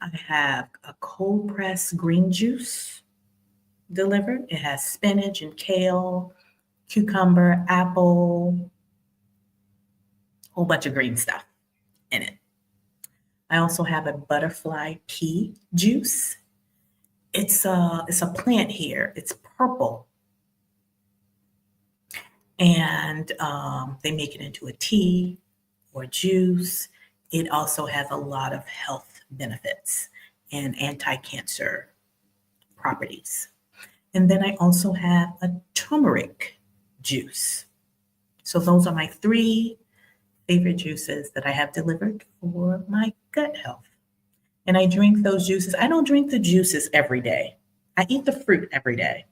I have a cold pressed green juice delivered. It has spinach and kale, cucumber, apple, a whole bunch of green stuff in it. I also have a butterfly pea juice. It's a plant here. It's purple, and they make it into a tea or juice. It also has a lot of health benefits and anti-cancer properties. And then I also have a turmeric juice. So those are my 3 favorite juices that I have delivered for my gut health. And I drink those juices. I don't drink the juices every day. I eat the fruit every day,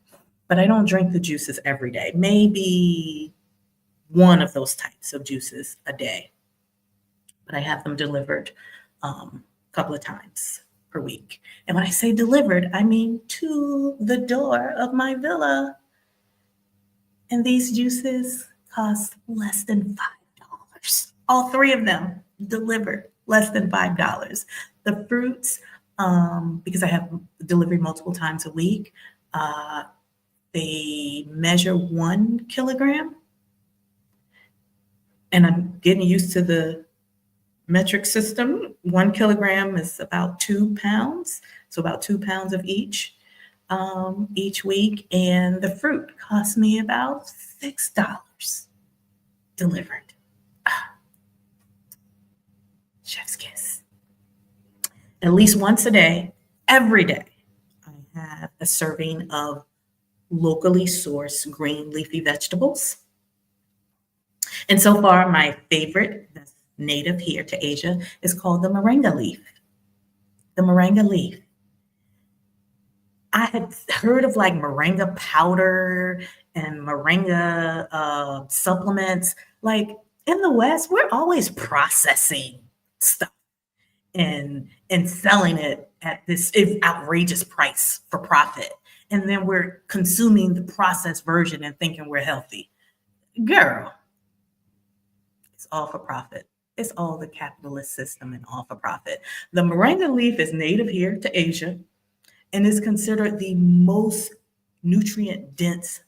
but I don't drink the juices every day. Maybe one of those types of juices a day. But I have them delivered a couple of times per week. And when I say delivered, I mean to the door of my villa. And these juices cost less than $5. All 3 of them delivered less than $5. The fruits, because I have delivery multiple times a week, they measure 1 kilogram. And I'm getting used to the metric system. 1 kilogram is about 2 pounds. So about 2 pounds of each week. And the fruit cost me about $6 delivered. Chef's kiss. At least once a day, every day, I have a serving of locally sourced green leafy vegetables. And so far, my favorite that's native here to Asia is called the moringa leaf. The moringa leaf. I had heard of like moringa powder and moringa supplements, Like in the West, we're always processing stuff and selling it at this outrageous price for profit. And then we're consuming the processed version and thinking we're healthy. Girl, it's all for profit. It's all the capitalist system and all for profit. The moringa leaf is native here to Asia and is considered the most nutrient dense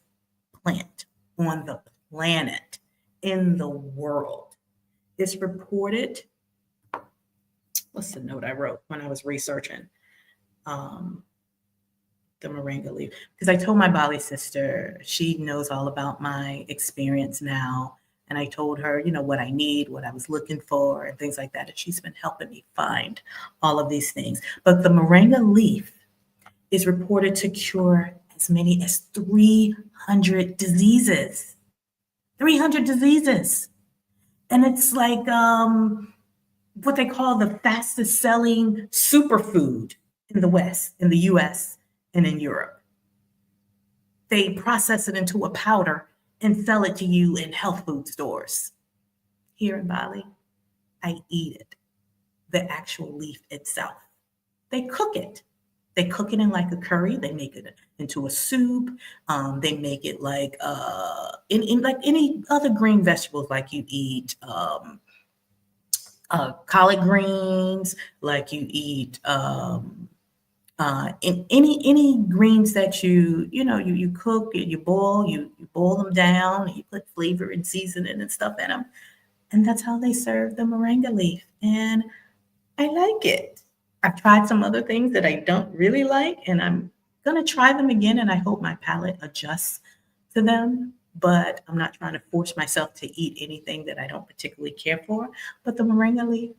plant on the planet, in the world. It's reported, what's the note I wrote when I was researching um, the moringa leaf? Because I told my Bali sister, she knows all about my experience now. And I told her, what I need, what I was looking for, and things like that. And she's been helping me find all of these things. But the moringa leaf is reported to cure as many as 300 diseases. 300 diseases. And it's like what they call the fastest selling superfood in the West, in the US, and in Europe. They process it into a powder and sell it to you in health food stores. Here in Bali, I eat it, the actual leaf itself. They cook it. They cook it in like a curry. They make it into a soup. They make it like in like any other green vegetables, like you eat collard greens, like you eat in any greens that you cook, you boil them down, and you put flavor and seasoning and stuff in them, and that's how they serve the moringa leaf. And I like it. I've tried some other things that I don't really like, and I'm gonna try them again, and I hope my palate adjusts to them. But I'm not trying to force myself to eat anything that I don't particularly care for. But the moringa leaf,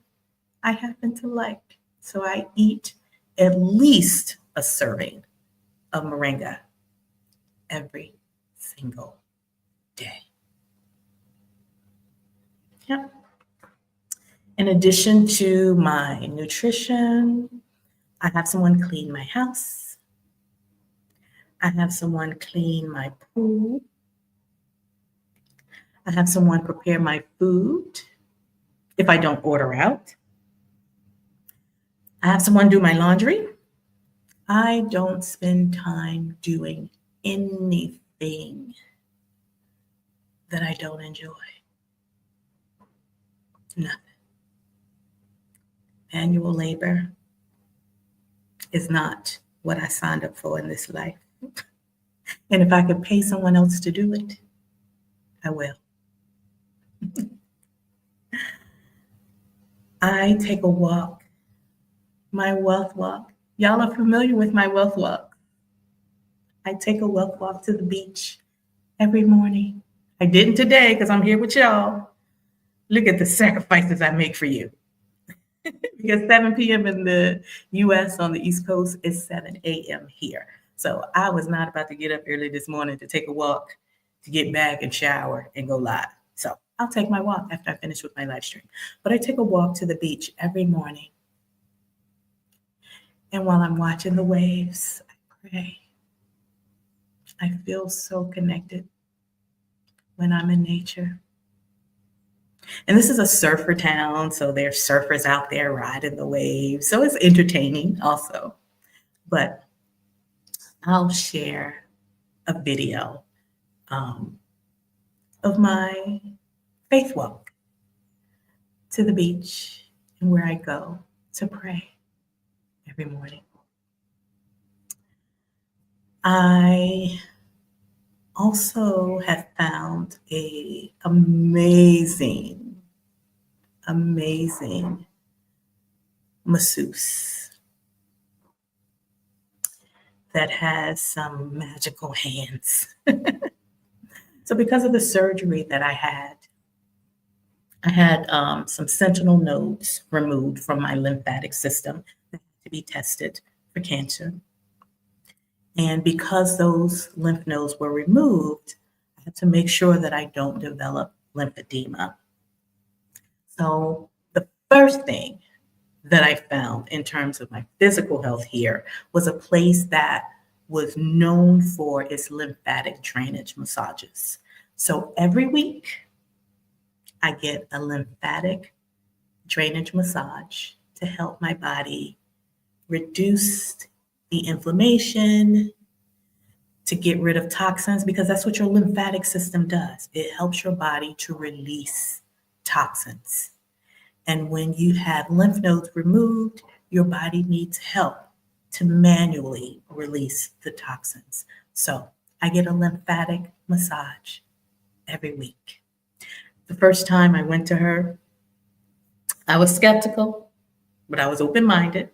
I happen to like. So I eat at least a serving of moringa every single day. Yep. In addition to my nutrition, I have someone clean my house. I have someone clean my pool. I have someone prepare my food if I don't order out. I have someone do my laundry. I don't spend time doing anything that I don't enjoy. Nothing. Manual labor is not what I signed up for in this life. And if I could pay someone else to do it, I will. I take a walk, my wealth walk. Y'all are familiar with my wealth walk. I take a wealth walk to the beach every morning. I didn't today because I'm here with y'all. Look at the sacrifices I make for you. Because 7 p.m. in the US on the East Coast is 7 a.m. here. So I was not about to get up early this morning to take a walk, to get back and shower and go live. So I'll take my walk after I finish with my live stream. But I take a walk to the beach every morning. And while I'm watching the waves, I pray. I feel so connected when I'm in nature. And this is a surfer town, so there's surfers out there riding the waves. So it's entertaining also. But I'll share a video of my faith walk to the beach and where I go to pray every morning. I also have found a amazing masseuse that has some magical hands. So because of the surgery that I had some sentinel nodes removed from my lymphatic system that had to be tested for cancer. And because those lymph nodes were removed, I had to make sure that I don't develop lymphedema. So the first thing that I found in terms of my physical health here was a place that was known for its lymphatic drainage massages. So every week, I get a lymphatic drainage massage to help my body reduce the inflammation, to get rid of toxins, because that's what your lymphatic system does. It helps your body to release toxins. And when you have lymph nodes removed, your body needs help to manually release the toxins. So I get a lymphatic massage every week. The first time I went to her, I was skeptical, but I was open minded.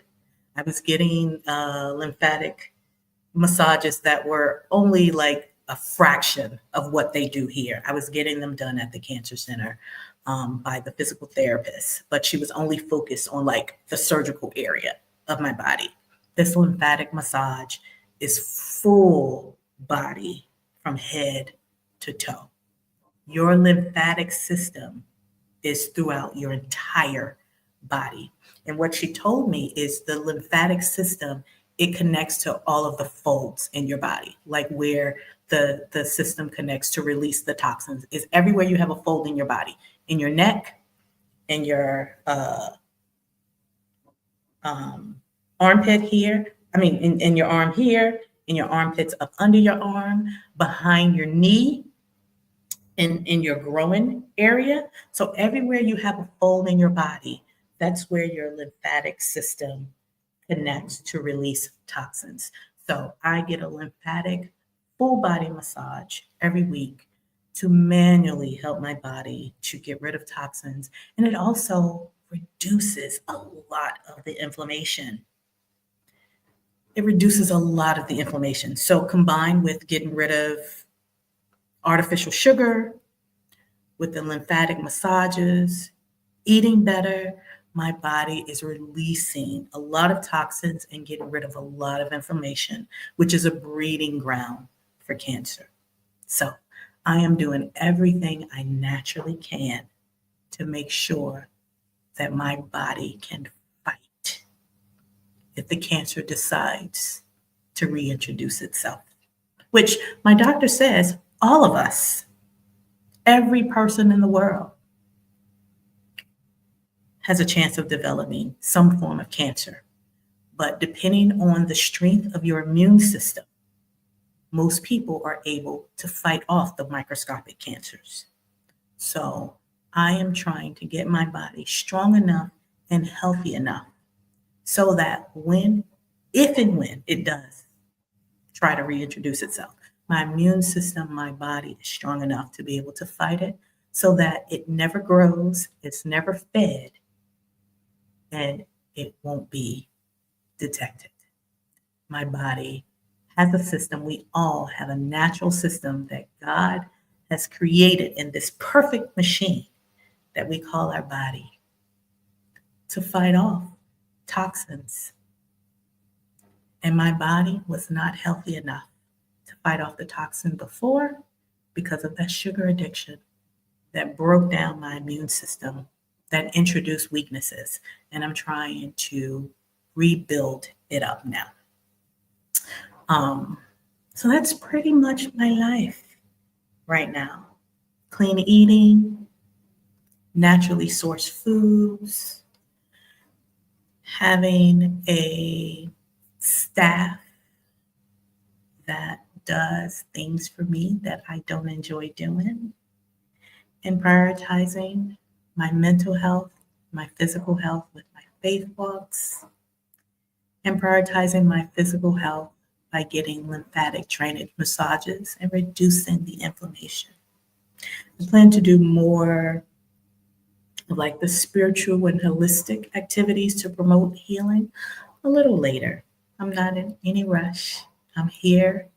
I was getting lymphatic massages that were only like a fraction of what they do here. I was getting them done at the cancer center by the physical therapist, but she was only focused on like the surgical area of my body. This lymphatic massage is full body from head to toe. Your lymphatic system is throughout your entire body. And what she told me is the lymphatic system, it connects to all of the folds in your body, like where the system connects to release the toxins is everywhere you have a fold in your body, in your neck, in your armpit here. I mean, in your arm here, in your armpits up under your arm, behind your knee, in your groin area. So everywhere you have a fold in your body, that's where your lymphatic system connects to release toxins. So I get a lymphatic full body massage every week to manually help my body to get rid of toxins. And it also reduces a lot of the inflammation. It reduces a lot of the inflammation. So combined with getting rid of artificial sugar, with the lymphatic massages, eating better, my body is releasing a lot of toxins and getting rid of a lot of inflammation, which is a breeding ground for cancer. So I am doing everything I naturally can to make sure that my body can fight if the cancer decides to reintroduce itself, which my doctor says all of us, every person in the world, has a chance of developing some form of cancer. But depending on the strength of your immune system, most people are able to fight off the microscopic cancers. So I am trying to get my body strong enough and healthy enough so that if and when it does try to reintroduce itself, my immune system, my body is strong enough to be able to fight it so that it never grows, it's never fed, and it won't be detected. My body has a system. We all have a natural system that God has created in this perfect machine that we call our body to fight off toxins. And my body was not healthy enough to fight off the toxin before because of that sugar addiction that broke down my immune system, that introduced weaknesses. And I'm trying to rebuild it up now. So that's pretty much my life right now. Clean eating, naturally sourced foods, having a staff that does things for me that I don't enjoy doing, and prioritizing my mental health, my physical health with my faith walks, and prioritizing my physical health by getting lymphatic drainage massages and reducing the inflammation. I plan to do more of like the spiritual and holistic activities to promote healing a little later. I'm not in any rush. I'm here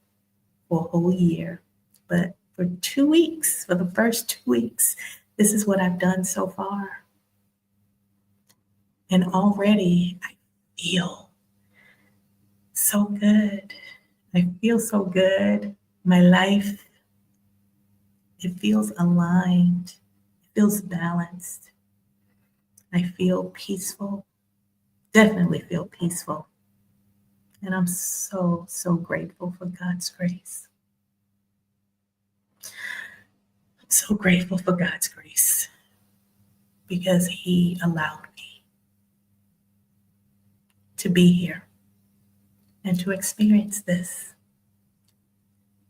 for a whole year, but for 2 weeks, for the first 2 weeks, this is what I've done so far. And already I feel so good. I feel so good. My life, it feels aligned. It feels balanced. I feel peaceful. Definitely feel peaceful. And I'm so, so grateful for God's grace. I'm so grateful for God's grace. because he allowed me to be here and to experience this.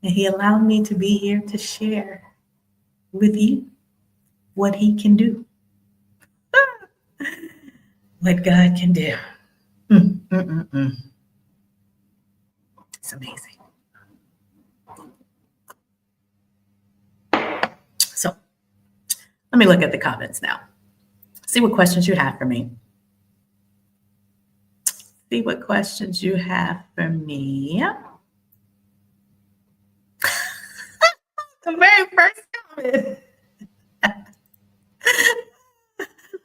And he allowed me to be here to share with you what he can do, what God can do. Mm, mm, mm, mm. It's amazing. So let me look at the comments now. See what questions you have for me. See what questions you have for me. The very first comment.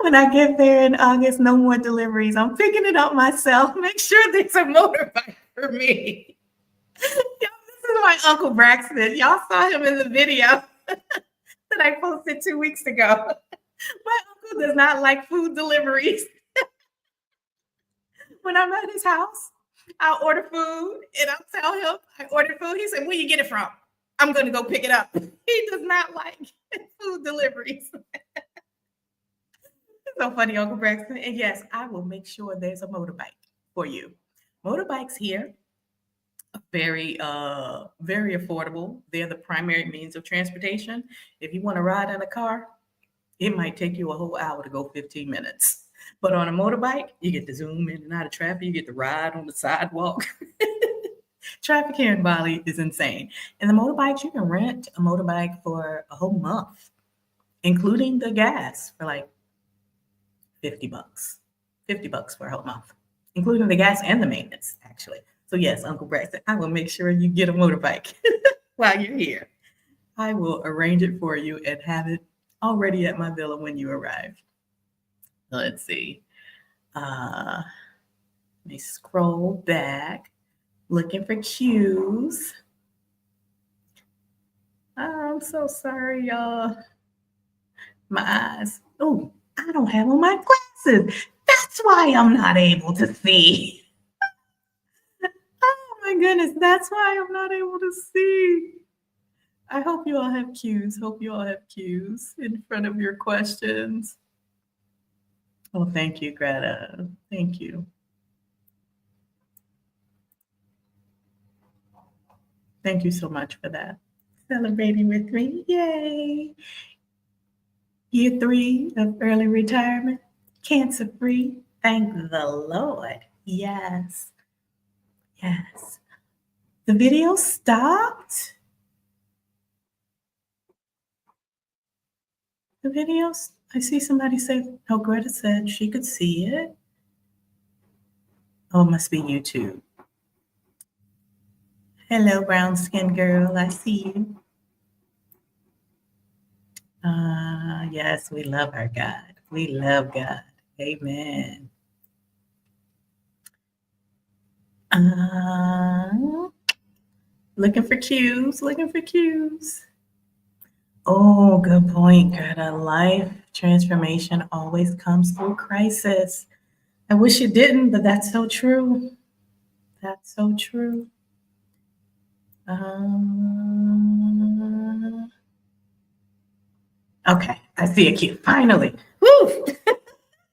When I get there in August, no more deliveries. I'm picking it up myself. Make sure there's a motorbike for me. This is my Uncle Braxton. Y'all saw him in the video that I posted 2 weeks ago. My uncle does not like food deliveries. When I'm at his house, I'll order food and I'll tell him I ordered food. He said, "Where you get it from? I'm going to go pick it up." He does not like food deliveries. So funny, Uncle Braxton. And yes, I will make sure there's a motorbike for you. Motorbikes here are very affordable. They're the primary means of transportation. If you want to ride in a car, it might take you a whole hour to go 15 minutes. But on a motorbike, you get to zoom in and out of traffic. You get to ride on the sidewalk. Traffic here in Bali is insane. And the motorbikes, you can rent a motorbike for a whole month, including the gas for like $50. $50 for a whole month, including the gas and the maintenance, actually. So yes, Uncle Braxton, I will make sure you get a motorbike while you're here. I will arrange it for you and have it already at my villa when you arrive. Let's see. Let me scroll back, looking for cues. Oh, I'm so sorry, y'all. My eyes. Oh, I don't have on my glasses. That's why I'm not able to see. Oh my goodness, that's why I'm not able to see. I hope you all have cues. Hope you all have cues in front of your questions. Oh, thank you, Greta. Thank you. Thank you so much for that. Celebrating with me. Yay. Year 3 of early retirement. Cancer free. Thank the Lord. Yes. Yes. The video stopped. The videos. I see somebody say, oh, Greta said she could see it. Oh, it must be YouTube. Hello, brown skin girl. I see you. Yes, we love our God. We love God. Amen. Looking for cues, looking for cues. Oh, good point, Greta. Life transformation always comes through crisis. I wish it didn't, but that's so true. That's so true. Okay, I see a cue. Finally. Woo!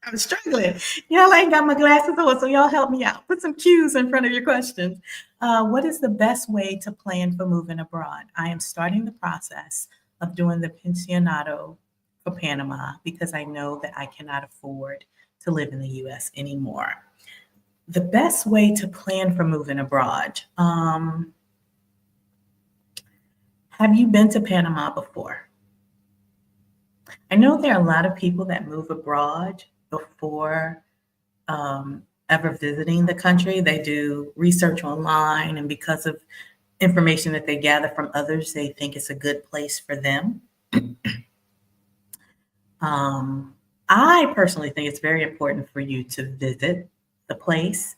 I'm struggling. Y'all ain't got my glasses on, so y'all help me out. Put some cues in front of your questions. What is the best way to plan for moving abroad? I am starting the process of doing the pensionado for Panama because I know that I cannot afford to live in the US anymore. The best way to plan for moving abroad. Have you been to Panama before? I know there are a lot of people that move abroad before ever visiting the country. They do research online, and because of information that they gather from others, they think it's a good place for them. I personally think it's very important for you to visit the place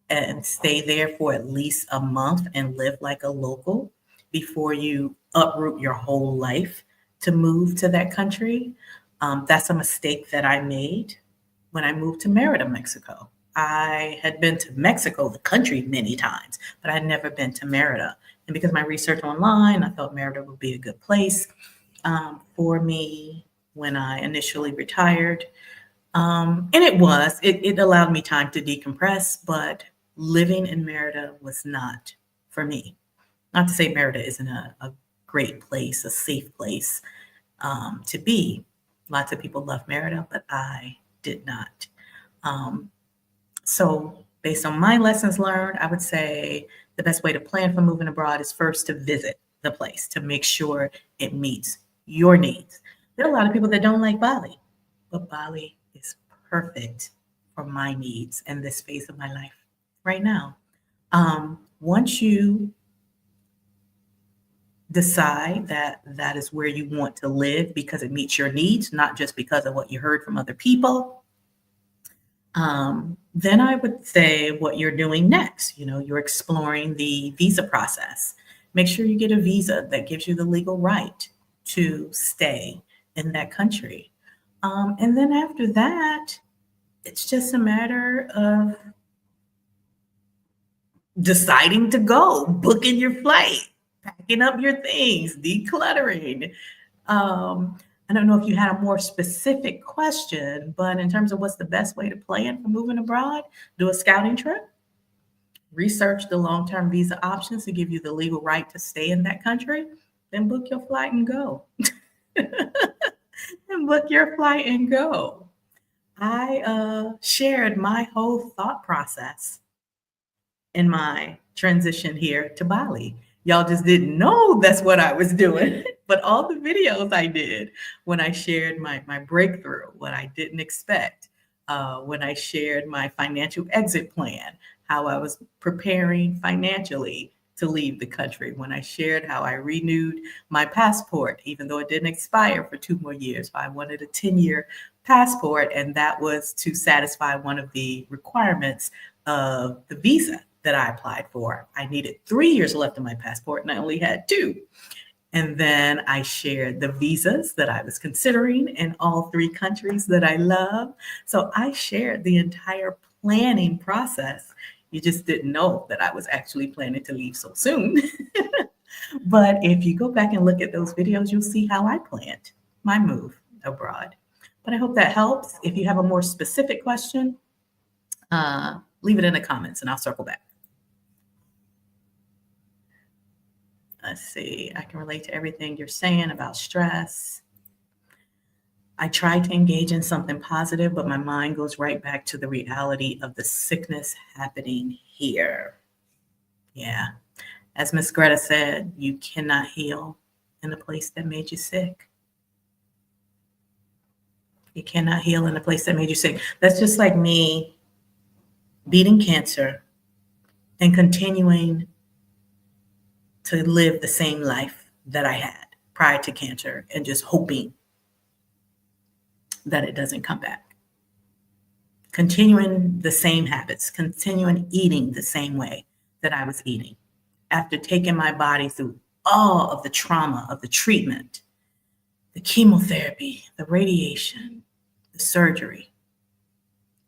and stay there for at least a month and live like a local before you uproot your whole life to move to that country. That's a mistake that I made when I moved to Merida, Mexico. I had been to Mexico, the country, many times, but I'd never been to Merida. And because of my research online, I thought Merida would be a good place for me when I initially retired. And it allowed me time to decompress, but living in Merida was not for me. Not to say Merida isn't a great place, a safe place to be. Lots of people love Merida, but I did not. Um, so, based on my lessons learned, I would say the best way to plan for moving abroad is first to visit the place to make sure it meets your needs. There are a lot of people that don't like Bali, but Bali is perfect for my needs and this phase of my life right now. Once you decide that that is where you want to live because it meets your needs, not just because of what you heard from other people, then I would say what you're doing next. You know, you're exploring the visa process. Make sure you get a visa that gives you the legal right to stay in that country. And then after that, it's just a matter of deciding to go, booking your flight, packing up your things, decluttering. Um, I don't know if you had a more specific question, but in terms of what's the best way to plan for moving abroad, do a scouting trip, research the long term visa options to give you the legal right to stay in that country, then book your flight and go. And book your flight and go. I shared my whole thought process in my transition here to Bali. Y'all just didn't know that's what I was doing. But all the videos I did when I shared my breakthrough, what I didn't expect, when I shared my financial exit plan, how I was preparing financially to leave the country, when I shared how I renewed my passport, even though it didn't expire for 2 more years. I wanted a 10-year passport, and that was to satisfy one of the requirements of the visa that I applied for. I needed 3 years left on my passport, and I only had two. And then I shared the visas that I was considering in all three countries that I love. So I shared the entire planning process. You just didn't know that I was actually planning to leave so soon. But if you go back and look at those videos, you'll see how I planned my move abroad. But I hope that helps. If you have a more specific question, leave it in the comments and I'll circle back. Let's see. I can relate to everything you're saying about stress. I try to engage in something positive, but my mind goes right back to the reality of the sickness happening here. Yeah. As Miss Greta said, you cannot heal in a place that made you sick. You cannot heal in a place that made you sick. That's just like me beating cancer and continuing to live the same life that I had prior to cancer and just hoping that it doesn't come back. Continuing the same habits, continuing eating the same way that I was eating after taking my body through all of the trauma of the treatment, the chemotherapy, the radiation, the surgery.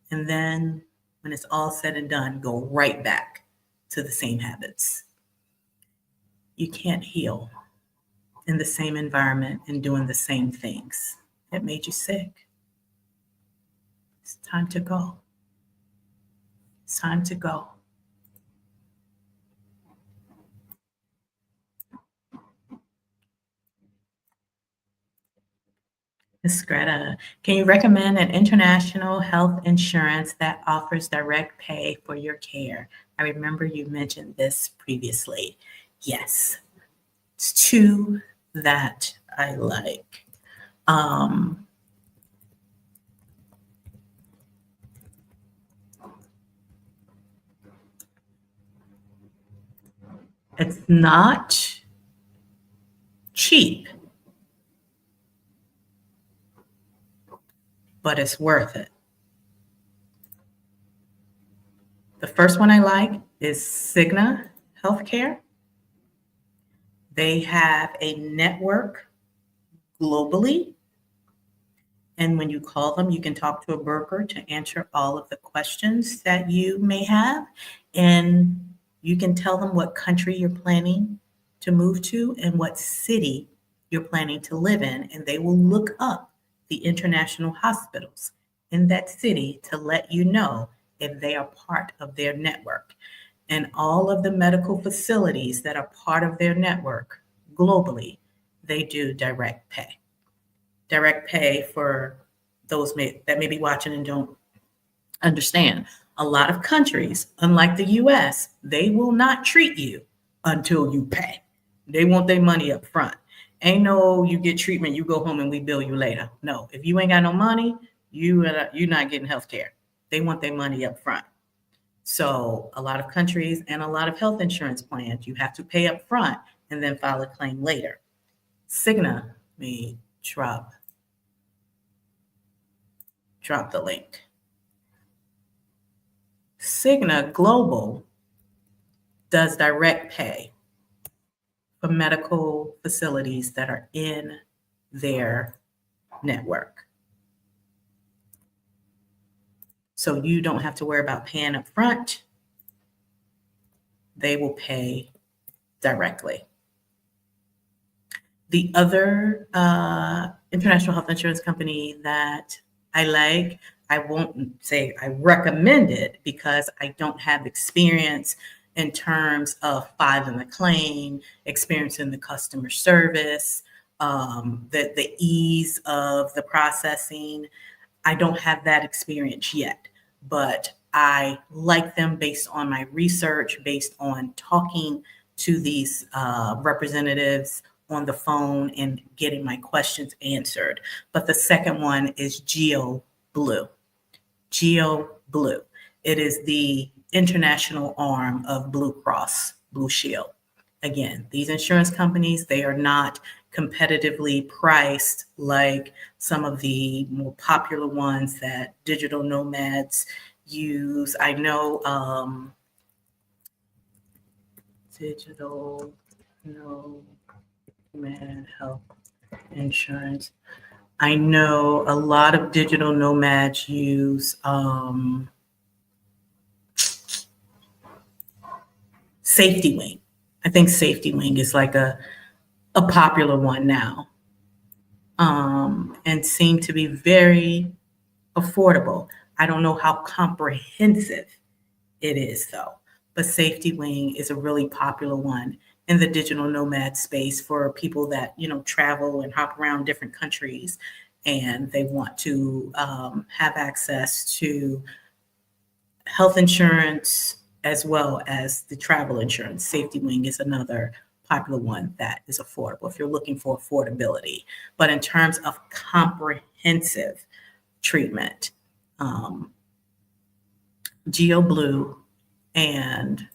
And then when it's all said and done, go right back to the same habits. You can't heal in the same environment and doing the same things. It made you sick. It's time to go. It's time to go. Ms. Greta, can you recommend an international health insurance that offers direct pay for your care? I remember you mentioned this previously. Yes, it's two that I like. It's not cheap, but it's worth it. The first one I like is Cigna Healthcare. They have a network globally. And when you call them, you can talk to a broker to answer all of the questions that you may have. And you can tell them what country you're planning to move to and what city you're planning to live in. And they will look up the international hospitals in that city to let you know if they are part of their network. And all of the medical facilities that are part of their network globally, they do direct pay. Direct pay, for those that may be watching and don't understand, a lot of countries, unlike the US, they will not treat you until you pay. They want their money up front. Ain't no you get treatment, you go home and we bill you later. No, if you ain't got no money, you're not getting health care. They want their money up front. So a lot of countries and a lot of health insurance plans, you have to pay up front and then file a claim later. Cigna, me drop the link. Cigna Global does direct pay for medical facilities that are in their network. So you don't have to worry about paying up front. They will pay directly. The other international health insurance company that I like, I won't say I recommend it because I don't have experience in terms of filing the claim, experience in the customer service, the ease of the processing. I don't have that experience yet, but I like them based on my research, based on talking to these representatives on the phone and getting my questions answered. But the second one is Geo Blue. Geo Blue. It is the international arm of Blue Cross Blue Shield. Again, these insurance companies, they are not competitively priced like some of the more popular ones that digital nomads use. I know digital nomad health insurance. I know a lot of digital nomads use Safety Wing. I think Safety Wing is like a popular one now, and seem to be very affordable. I don't know how comprehensive it is though, but Safety Wing is a really popular one in the digital nomad space for people that, travel and hop around different countries and they want to have access to health insurance as well as the travel insurance. Safety Wing is another popular one that is affordable if you're looking for affordability. But in terms of comprehensive treatment, Geo Blue and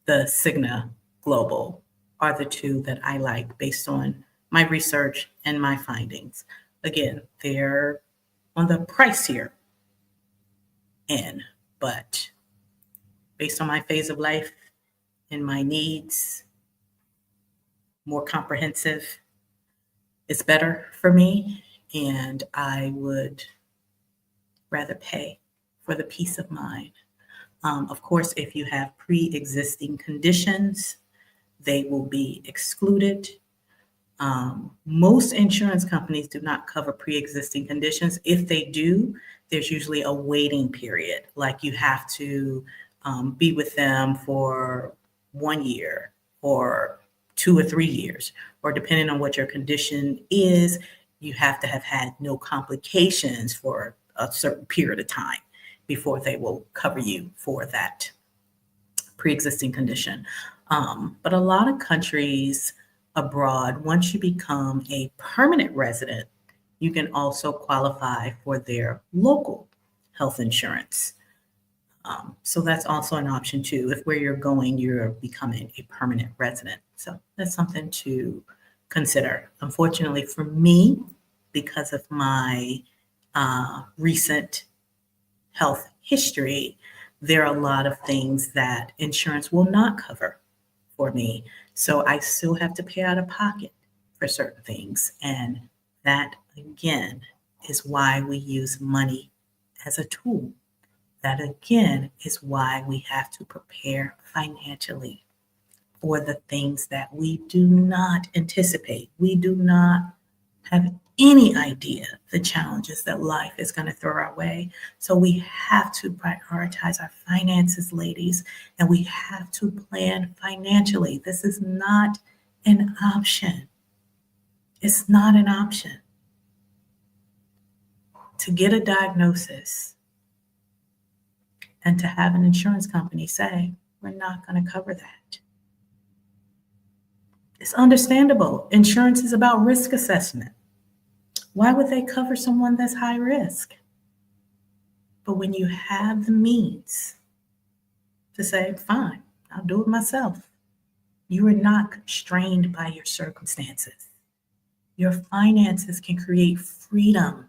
the Cigna Global are the two that I like based on my research and my findings. Again, they're on the pricier end, but based on my phase of life and my needs, more comprehensive is better for me, and I would rather pay for the peace of mind. Of course, if you have pre-existing conditions, they will be excluded. Most insurance companies do not cover pre-existing conditions. If they do, there's usually a waiting period. Like you have to be with them for 1 year or 2 or 3 years, or depending on what your condition is, you have to have had no complications for a certain period of time before they will cover you for that pre-existing condition. But a lot of countries abroad, once you become a permanent resident, you can also qualify for their local health insurance. So that's also an option too. If where you're going, you're becoming a permanent resident. So that's something to consider. Unfortunately for me, because of my recent health history, there are a lot of things that insurance will not cover for me. So I still have to pay out of pocket for certain things. And that, again, is why we use money as a tool. That, again, is why we have to prepare financially for the things that we do not anticipate. We do not have any idea the challenges that life is going to throw our way. So we have to prioritize our finances, ladies, and we have to plan financially. This is not an option. It's not an option. To get a diagnosis and to have an insurance company say, we're not going to cover that. It's understandable. Insurance is about risk assessment. Why would they cover someone that's high risk? But when you have the means to say, fine, I'll do it myself, you are not constrained by your circumstances. Your finances can create freedom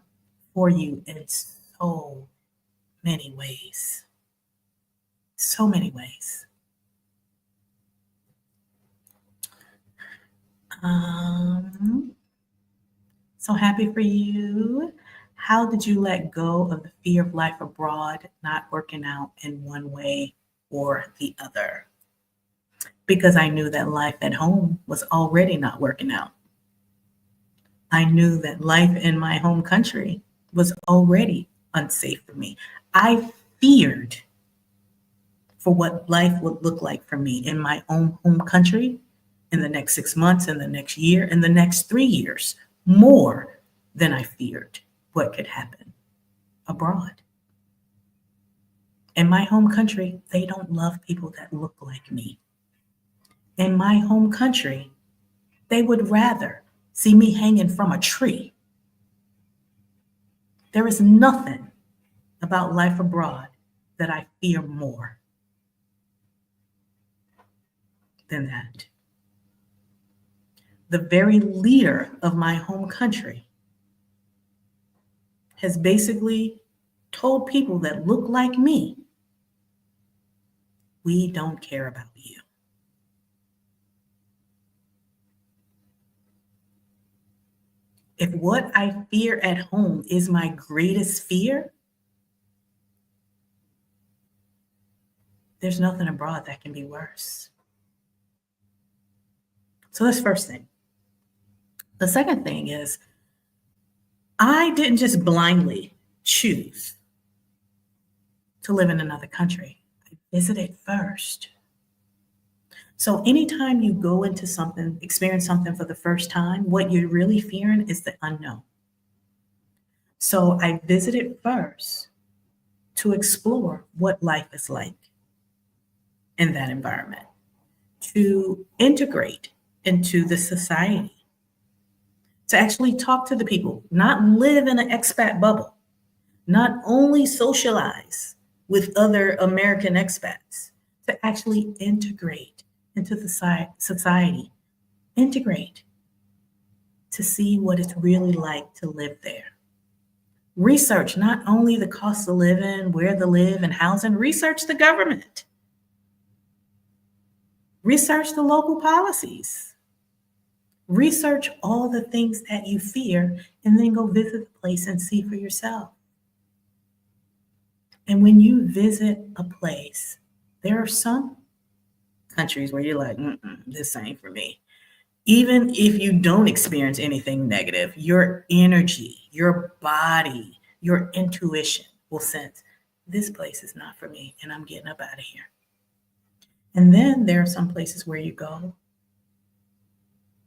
for you in so many ways. So many ways. So happy for you. How did you let go of the fear of life abroad not working out in one way or the other? Because I knew that life at home was already not working out. I knew that life in my home country was already unsafe for me. I feared for what life would look like for me in my own home country in the next 6 months, in the next year, in the next 3 years, more than I feared what could happen abroad. In my home country, they don't love people that look like me. In my home country, they would rather see me hanging from a tree. There is nothing about life abroad that I fear more than that. The very leader of my home country has basically told people that look like me, we don't care about you. If what I fear at home is my greatest fear, there's nothing abroad that can be worse. So that's first thing. The second thing is, I didn't just blindly choose to live in another country. I visited first. So anytime you go into something, experience something for the first time, what you're really fearing is the unknown. So I visited first to explore what life is like in that environment, to integrate into the society, to actually talk to the people, not live in an expat bubble, not only socialize with other American expats, to actually integrate into the society, integrate to see what it's really like to live there. Research not only the cost of living, where to live and housing, research the government. Research the local policies. Research all the things that you fear and then go visit the place and see for yourself. And when you visit a place, there are some countries where you're like, this ain't for me. Even if you don't experience anything negative, your energy, your body, your intuition will sense this place is not for me and I'm getting up out of here. And then there are some places where you go,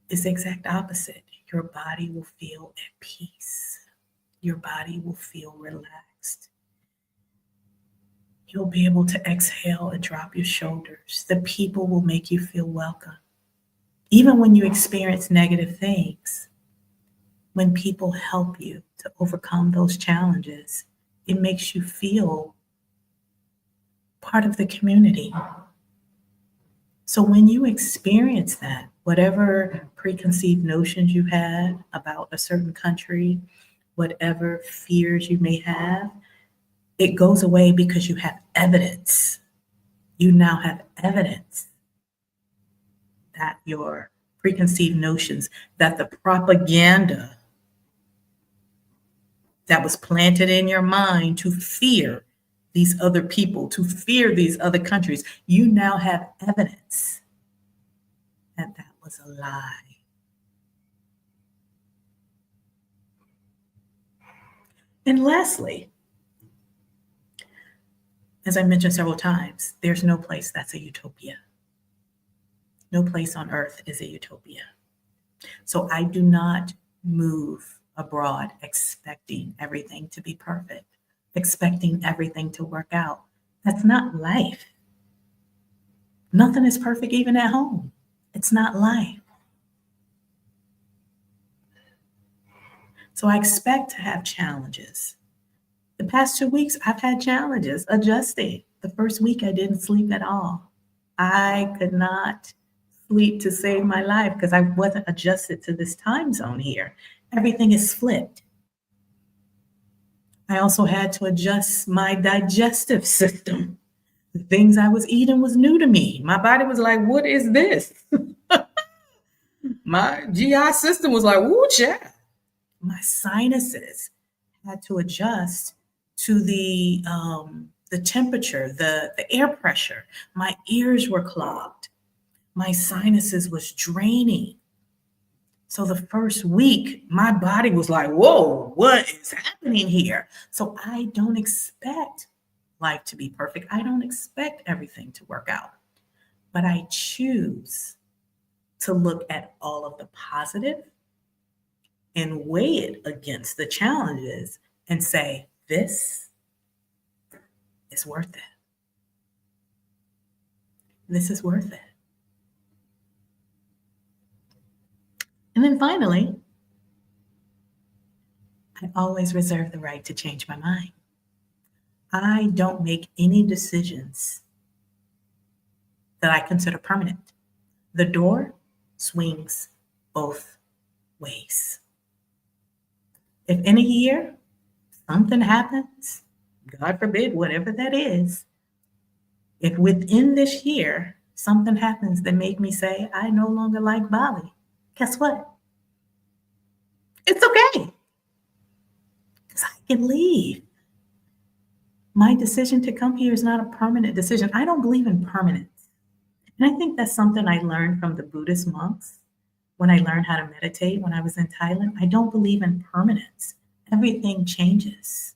it's the exact opposite. Your body will feel at peace. Your body will feel relaxed. You'll be able to exhale and drop your shoulders. The people will make you feel welcome. Even when you experience negative things, when people help you to overcome those challenges, it makes you feel part of the community. So when you experience that, whatever preconceived notions you had about a certain country, whatever fears you may have, it goes away because you have evidence. You now have evidence that your preconceived notions, that the propaganda that was planted in your mind to fear these other people, to fear these other countries, you now have evidence that that was a lie. And lastly, as I mentioned several times, there's no place that's a utopia. No place on earth is a utopia. So I do not move abroad expecting everything to be perfect, expecting everything to work out. That's not life. Nothing is perfect, even at home. It's not life. So I expect to have challenges. The past 2 weeks, I've had challenges adjusting. The first week, I didn't sleep at all. I could not sleep to save my life because I wasn't adjusted to this time zone here. Everything is flipped. I also had to adjust my digestive system. The things I was eating was new to me. My body was like, what is this? My GI system was like, woo, yeah. My sinuses had to adjust to the temperature, the air pressure. My ears were clogged. My sinuses was draining. So the first week, my body was like, whoa, what is happening here? So I don't expect life to be perfect. I don't expect everything to work out. But I choose to look at all of the positive and weigh it against the challenges and say, this is worth it. This is worth it. And then finally, I always reserve the right to change my mind. I don't make any decisions that I consider permanent. The door swings both ways. If in a year something happens, God forbid, whatever that is, if within this year something happens that make me say, I no longer like Bali, guess what? It's okay, because I can leave. My decision to come here is not a permanent decision. I don't believe in permanence. And I think that's something I learned from the Buddhist monks when I learned how to meditate when I was in Thailand. I don't believe in permanence. Everything changes.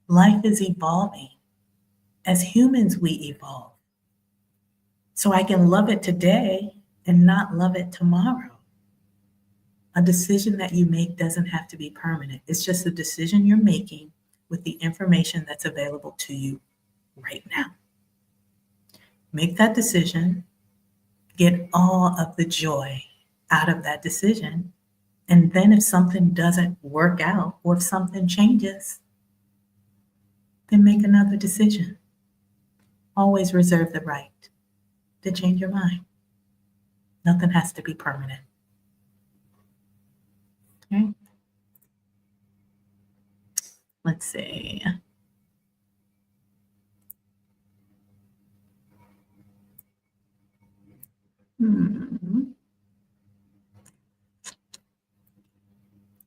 Life is evolving. As humans, we evolve. So I can love it today and not love it tomorrow. A decision that you make doesn't have to be permanent. It's just a decision you're making with the information that's available to you right now. Make that decision, get all of the joy out of that decision. And then if something doesn't work out or if something changes, then make another decision. Always reserve the right to change your mind. Nothing has to be permanent. Okay. Let's see.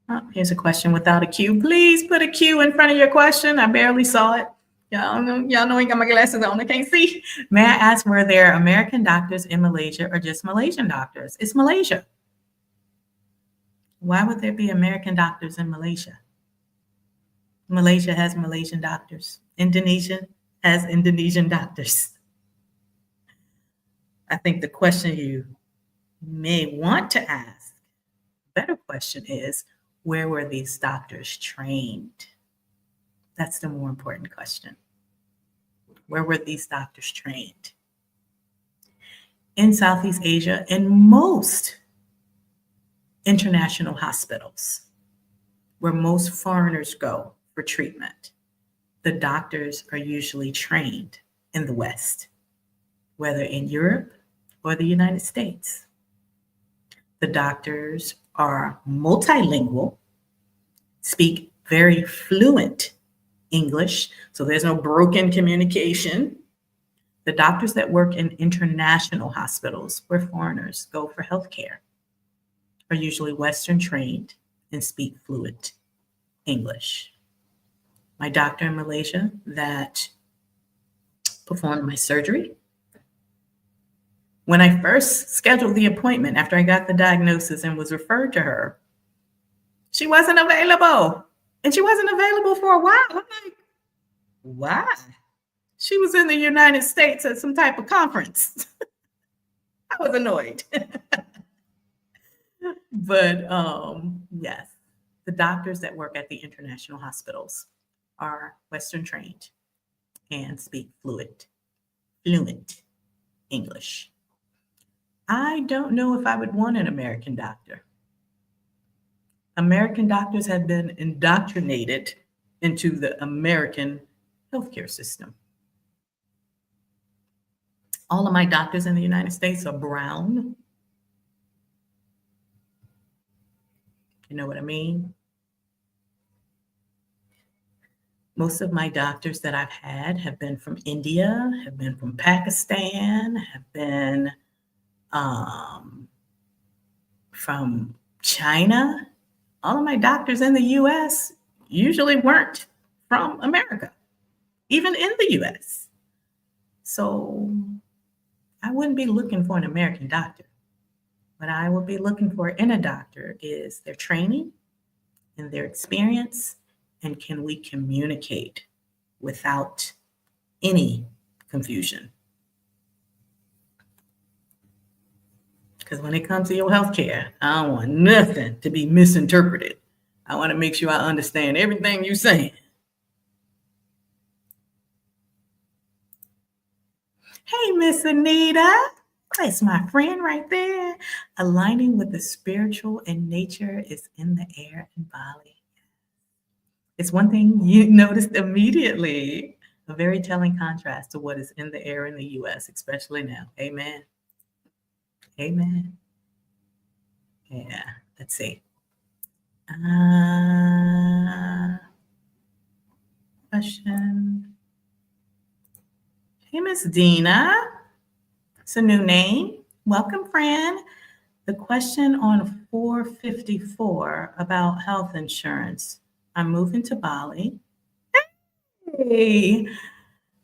Oh, here's a question without a Q. Please put a Q in front of your question. I barely saw it. Y'all know I got my glasses on. I can't see. May I ask, were there American doctors in Malaysia or just Malaysian doctors? It's Malaysia. Why would there be American doctors in Malaysia? Malaysia has Malaysian doctors. Indonesia has Indonesian doctors. I think the question you may want to ask, better question is, where were these doctors trained? That's the more important question. Where were these doctors trained? In Southeast Asia, in most international hospitals, where most foreigners go for treatment, the doctors are usually trained in the West, whether in Europe or the United States. The doctors are multilingual, speak very fluent English, so there's no broken communication. The doctors that work in international hospitals where foreigners go for healthcare are usually Western trained and speak fluent English. My doctor in Malaysia that performed my surgery, when I first scheduled the appointment after I got the diagnosis and was referred to her, she wasn't available. And she wasn't available for a while. I'm like, why? She was in the United States at some type of conference. I was annoyed. But yes, the doctors that work at the international hospitals are Western trained and speak fluent English. I don't know if I would want an American doctor. American doctors have been indoctrinated into the American healthcare system. All of my doctors in the United States are brown. You know what I mean? Most of my doctors that I've had have been from India, have been from Pakistan, have been um, from China. All of my doctors in the US usually weren't from America, even in the US. So I wouldn't be looking for an American doctor. What I would be looking for in a doctor is their training and their experience, and can we communicate without any confusion? Because when it comes to your healthcare, I don't want nothing to be misinterpreted. I want to make sure I understand everything you're saying. Hey, Miss Anita. That's my friend right there. Aligning with the spiritual and nature is in the air in Bali. It's one thing you noticed immediately. A very telling contrast to what is in the air in the US, especially now. Amen. Amen. Yeah. Let's see. Question. Hey, Miss Dina. It's a new name. Welcome, friend. The question on 454 about health insurance. I'm moving to Bali. Hey,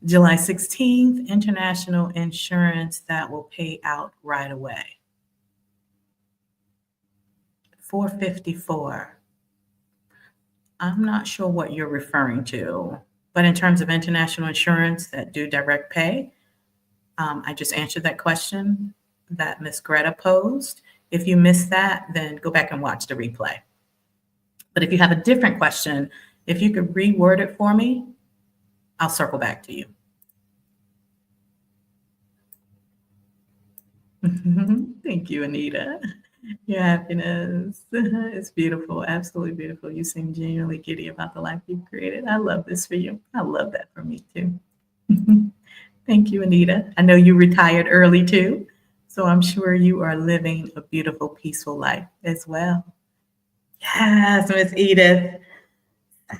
July 16th, international insurance that will pay out right away. 454. I'm not sure what you're referring to, but in terms of international insurance that do direct pay, I just answered that question that Miss Greta posed. If you missed that, then go back and watch the replay. But if you have a different question, if you could reword it for me, I'll circle back to you. Thank you, Anita. Your happiness is beautiful, absolutely beautiful. You seem genuinely giddy about the life you've created. I love this for you. I love that for me too. Thank you, Anita. I know you retired early too, so I'm sure you are living a beautiful, peaceful life as well. Yes, Miss Edith.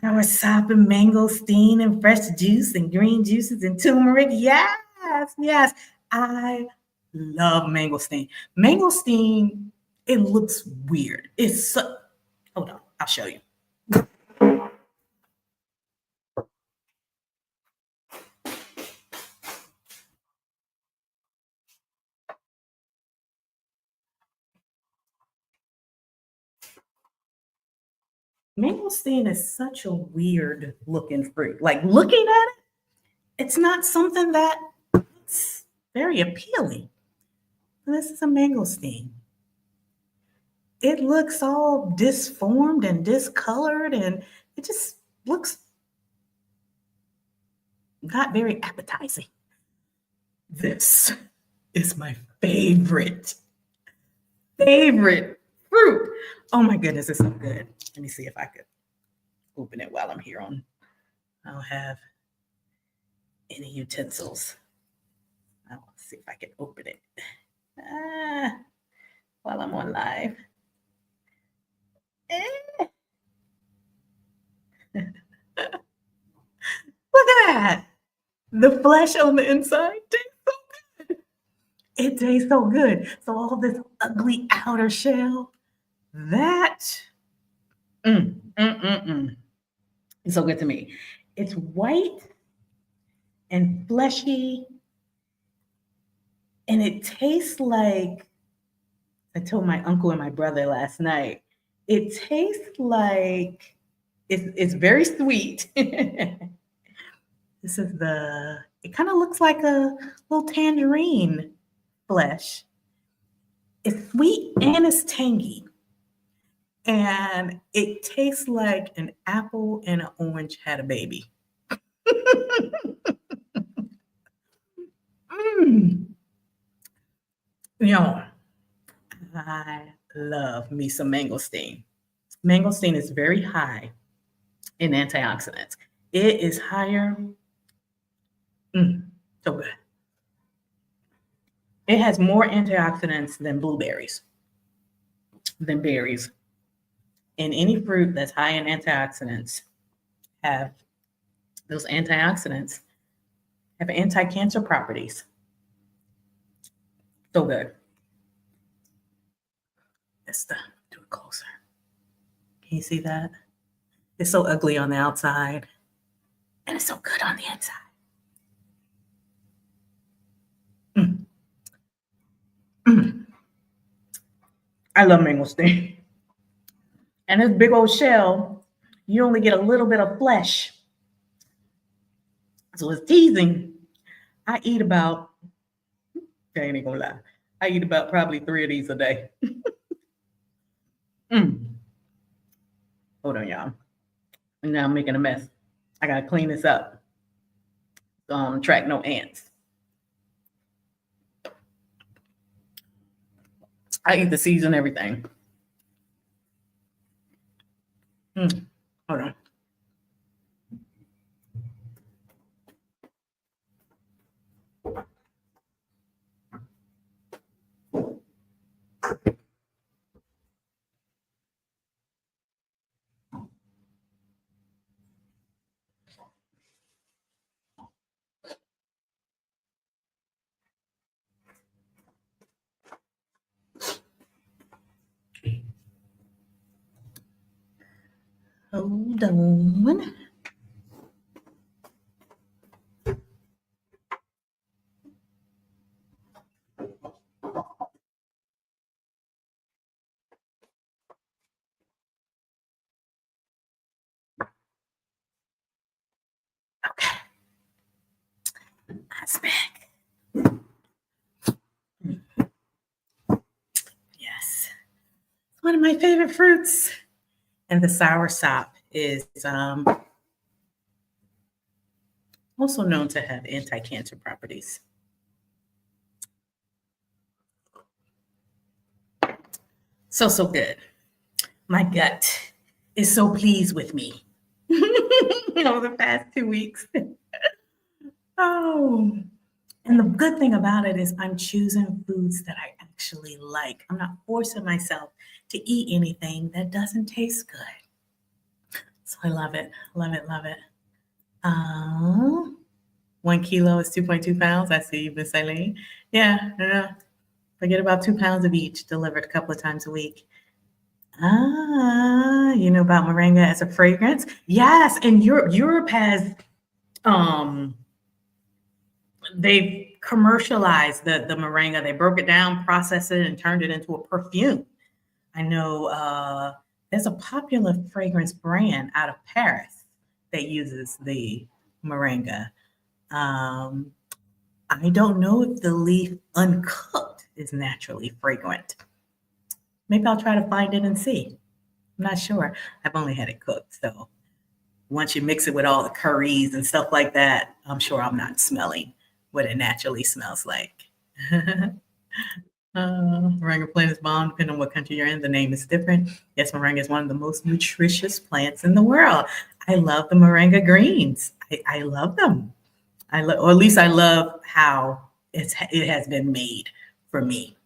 Sour sop and mangosteen and fresh juice and green juices and turmeric. Yes, yes. I love mangosteen. Mangosteen, it looks weird. It's so, hold on, I'll show you. Mangosteen is such a weird looking fruit. Like looking at it, it's not something that's very appealing. This is a mangosteen. It looks all disformed and discolored, and it just looks not very appetizing. This is my favorite fruit. Oh my goodness, it's so good. Let me see if I could open it while I'm here on. I don't have any utensils. I'll see if I can open it while I'm on live. Look at that. The flesh on the inside tastes so good. It tastes so good. So all this ugly outer shell, that it's so good to me. It's white and fleshy, and it tastes like, I told my uncle and my brother last night, it tastes like It's very sweet. This is it kind of looks like a little tangerine flesh. It's sweet and it's tangy. And it tastes like an apple and an orange had a baby. Mm. Y'all, I love me some mangosteen. Mangosteen is very high in antioxidants. It is higher. So good. It has more antioxidants than blueberries, than berries. And any fruit that's high in antioxidants have those antioxidants have anti-cancer properties. So good. Let's do it closer. Can you see that? It's so ugly on the outside, and it's so good on the inside. Mm. Mm. I love mangosteen. And this big old shell, you only get a little bit of flesh. So it's teasing. I eat about, I ain't gonna lie, I eat about probably 3 of these a day. Hold on, y'all. And now I'm making a mess. I gotta clean this up. So I don't attract no ants. I eat the seeds and everything. Hold on. Hold on. Okay. That's back. Yes. It's one of my favorite fruits. And the sour sop is also known to have anti-cancer properties. So good. My gut is so pleased with me over the past 2 weeks. Oh, and the good thing about it is I'm choosing foods that I actually like. I'm not forcing myself to eat anything that doesn't taste good. So I love it, love it, love it. 1 kilo is 2.2 pounds. I see you, Miss Eileen. Yeah. Forget about 2 pounds of each, delivered a couple of times a week. You know about moringa as a fragrance? Yes, and Europe has they've commercialized the moringa. They broke it down, processed it, and turned it into a perfume. I know there's a popular fragrance brand out of Paris that uses the moringa. I don't know if the leaf uncooked is naturally fragrant. Maybe I'll try to find it and see. I'm not sure. I've only had it cooked. So once you mix it with all the curries and stuff like that, I'm sure I'm not smelling what it naturally smells like. Moringa plant is bomb, depending on what country you're in. The name is different. Yes, moringa is one of the most nutritious plants in the world. I love the moringa greens. I love them. Or at least I love how it has been made for me.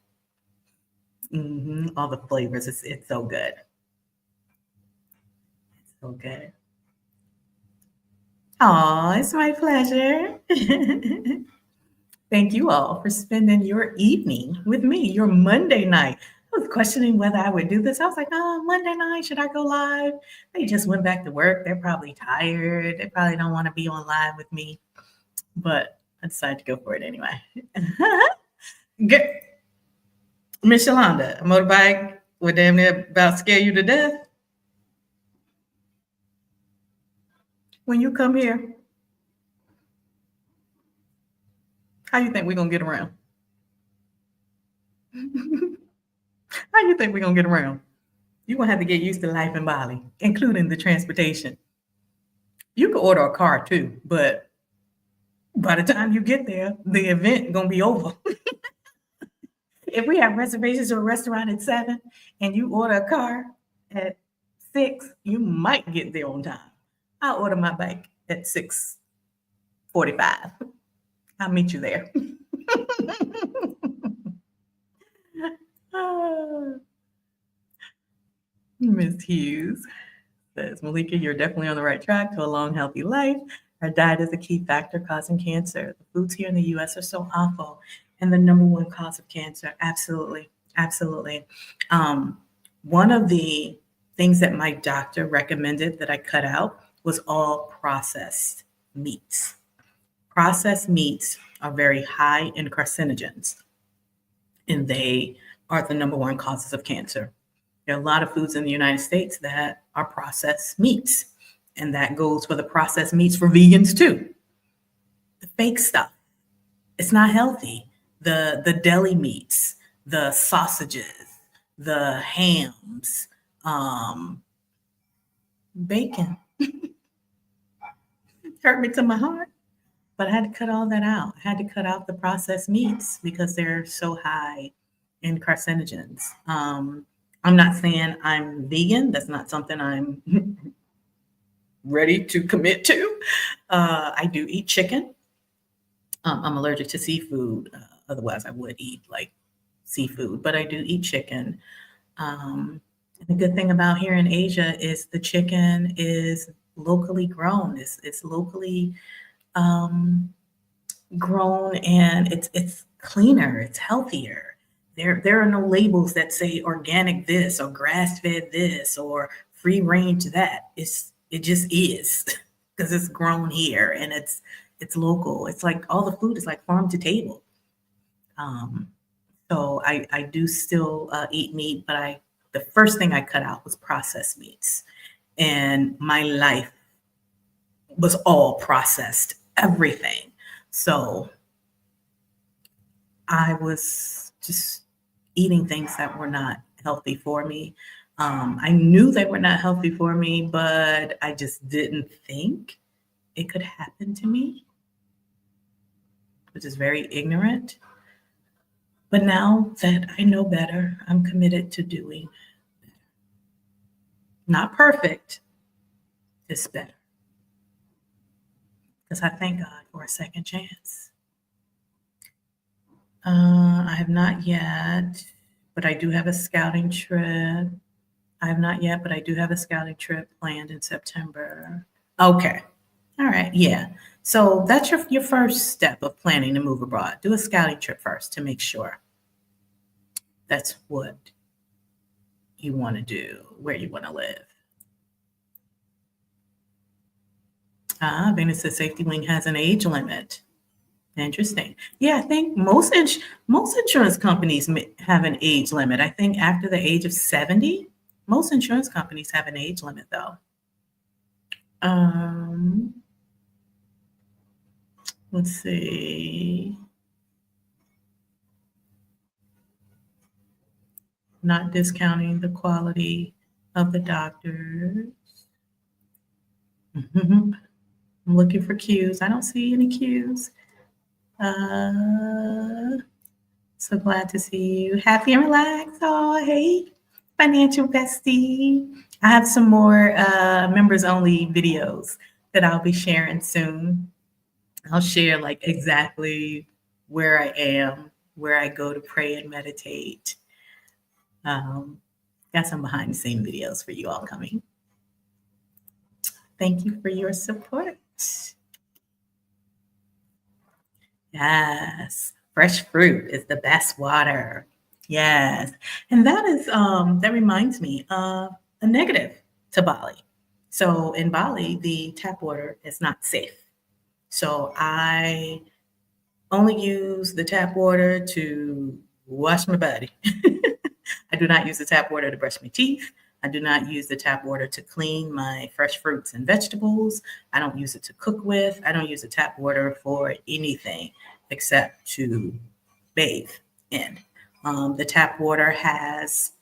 All the flavors, it's so good. It's so good. Oh, it's my pleasure. Thank you all for spending your evening with me, your Monday night. I was questioning whether I would do this. I was like, oh, Monday night, should I go live? They just went back to work. They're probably tired. They probably don't want to be on live with me. But I decided to go for it anyway. Good. Miss Yolanda, a motorbike would damn near about scare you to death. When you come here, how you think we're gonna get around? How you think we're gonna get around? You're gonna have to get used to life in Bali, including the transportation. You can order a car too, but by the time you get there, the event gonna be over. If we have reservations to a restaurant at 7 and you order a car at 6, you might get there on time. I'll order my bike at 6:45. I'll meet you there. Ah, Miss Hughes says, Malika, you're definitely on the right track to a long, healthy life. Our diet is a key factor causing cancer. The foods here in the US are so awful and the number one cause of cancer. Absolutely. Absolutely. Um, One of the things that my doctor recommended that I cut out was all processed meats. Processed meats are very high in carcinogens, and they are the number one causes of cancer. There are a lot of foods in the United States that are processed meats, and that goes for the processed meats for vegans too. The fake stuff, it's not healthy. The deli meats, the sausages, the hams, um, bacon hurt me to my heart. But I had to cut all that out. I had to cut out the processed meats because they're so high in carcinogens. I'm not saying I'm vegan. That's not something I'm ready to commit to. I do eat chicken. I'm allergic to seafood. Otherwise, I would eat like seafood, but I do eat chicken. Um, and the good thing about here in Asia is the chicken is locally grown. It's locally um, grown, and it's cleaner, it's healthier. There are no labels that say organic this or grass fed this or free range that. It just is because it's grown here and it's local. It's like all the food is like farm to table. Um, so I do still eat meat, but I the first thing I cut out was processed meats, and my life was all processed, everything. So I was just eating things that were not healthy for me. I knew they were not healthy for me, but I just didn't think it could happen to me, which is very ignorant. But now that I know better, I'm committed to doing not perfect, just better. Because I thank God for a second chance. I have not yet, but I do have a scouting trip. I have not yet, but I do have a scouting trip planned in September. Okay. All right. Yeah. So that's your first step of planning to move abroad. Do a scouting trip first to make sure that's what you want to do, where you want to live. Venus says Safety Wing has an age limit. Interesting. Yeah, I think most insurance companies have an age limit. I think after the age of 70, most insurance companies have an age limit though. Um, let's see. Not discounting the quality of the doctors. I'm looking for cues. I don't see any cues. Uh, so glad to see you. Happy and relaxed. Oh, hey, financial bestie. I have some more members only videos that I'll be sharing soon. I'll share like exactly where I am, where I go to pray and meditate. Um, got some behind the scene videos for you all coming. Thank you for your support. Yes, fresh fruit is the best water. Yes, and that reminds me of a negative to Bali. So in Bali, the tap water is not safe. So I only use the tap water to wash my body. I do not use the tap water to brush my teeth. I do not use the tap water to clean my fresh fruits and vegetables. I don't use it to cook with. I don't use the tap water for anything except to bathe in. The tap water has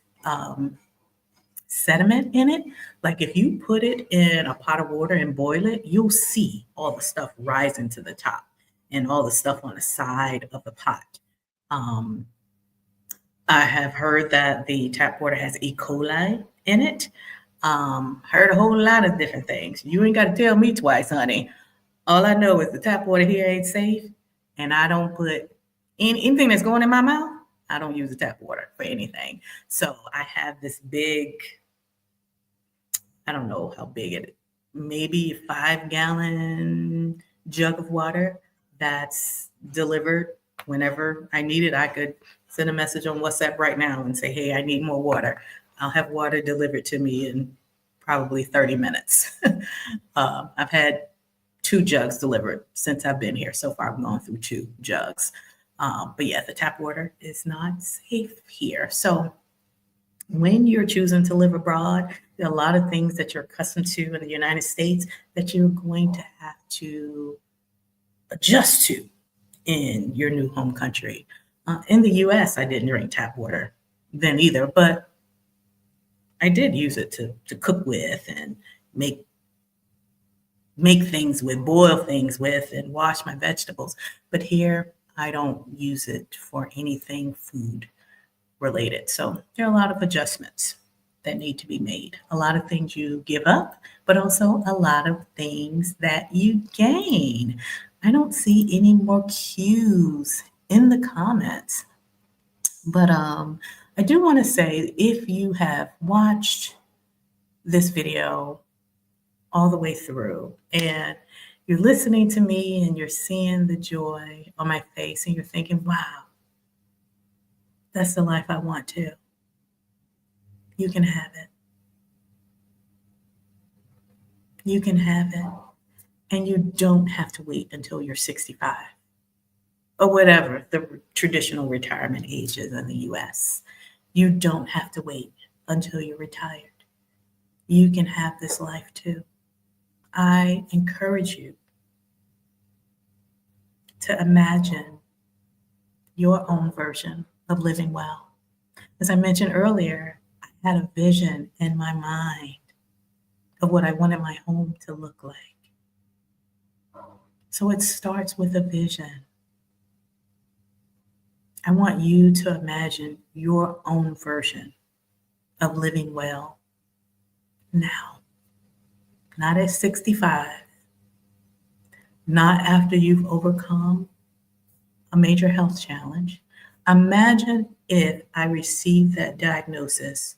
sediment in it. Like if you put it in a pot of water and boil it, you'll see all the stuff rising to the top and all the stuff on the side of the pot. Um, I have heard that the tap water has E. coli in it. Heard a whole lot of different things. You ain't got to tell me twice, honey. All I know is the tap water here ain't safe, and I don't put anything that's going in my mouth. I don't use the tap water for anything. So I have this big, I don't know how big it is, maybe 5 gallon jug of water that's delivered whenever I need it. I could send a message on WhatsApp right now and say, hey, I need more water. I'll have water delivered to me in probably 30 minutes. I've had 2 jugs delivered since I've been here. So far, I've gone through 2 jugs. But yeah, the tap water is not safe here. So when you're choosing to live abroad, there are a lot of things that you're accustomed to in the United States that you're going to have to adjust to in your new home country. In the US, I didn't drink tap water then either, but I did use it to cook with and make things with, boil things with, and wash my vegetables. But here, I don't use it for anything food related. So there are a lot of adjustments that need to be made. A lot of things you give up, but also a lot of things that you gain. I don't see any more cues in the comments, but I do want to say if you have watched this video all the way through and you're listening to me and you're seeing the joy on my face and you're thinking, wow, that's the life I want too. You can have it. You can have it. And you don't have to wait until you're 65 or whatever the traditional retirement age is in the US. You don't have to wait until you're retired. You can have this life too. I encourage you to imagine your own version of living well. As I mentioned earlier, I had a vision in my mind of what I wanted my home to look like. So it starts with a vision. I want you to imagine your own version of living well now, not at 65, not after you've overcome a major health challenge. Imagine if I received that diagnosis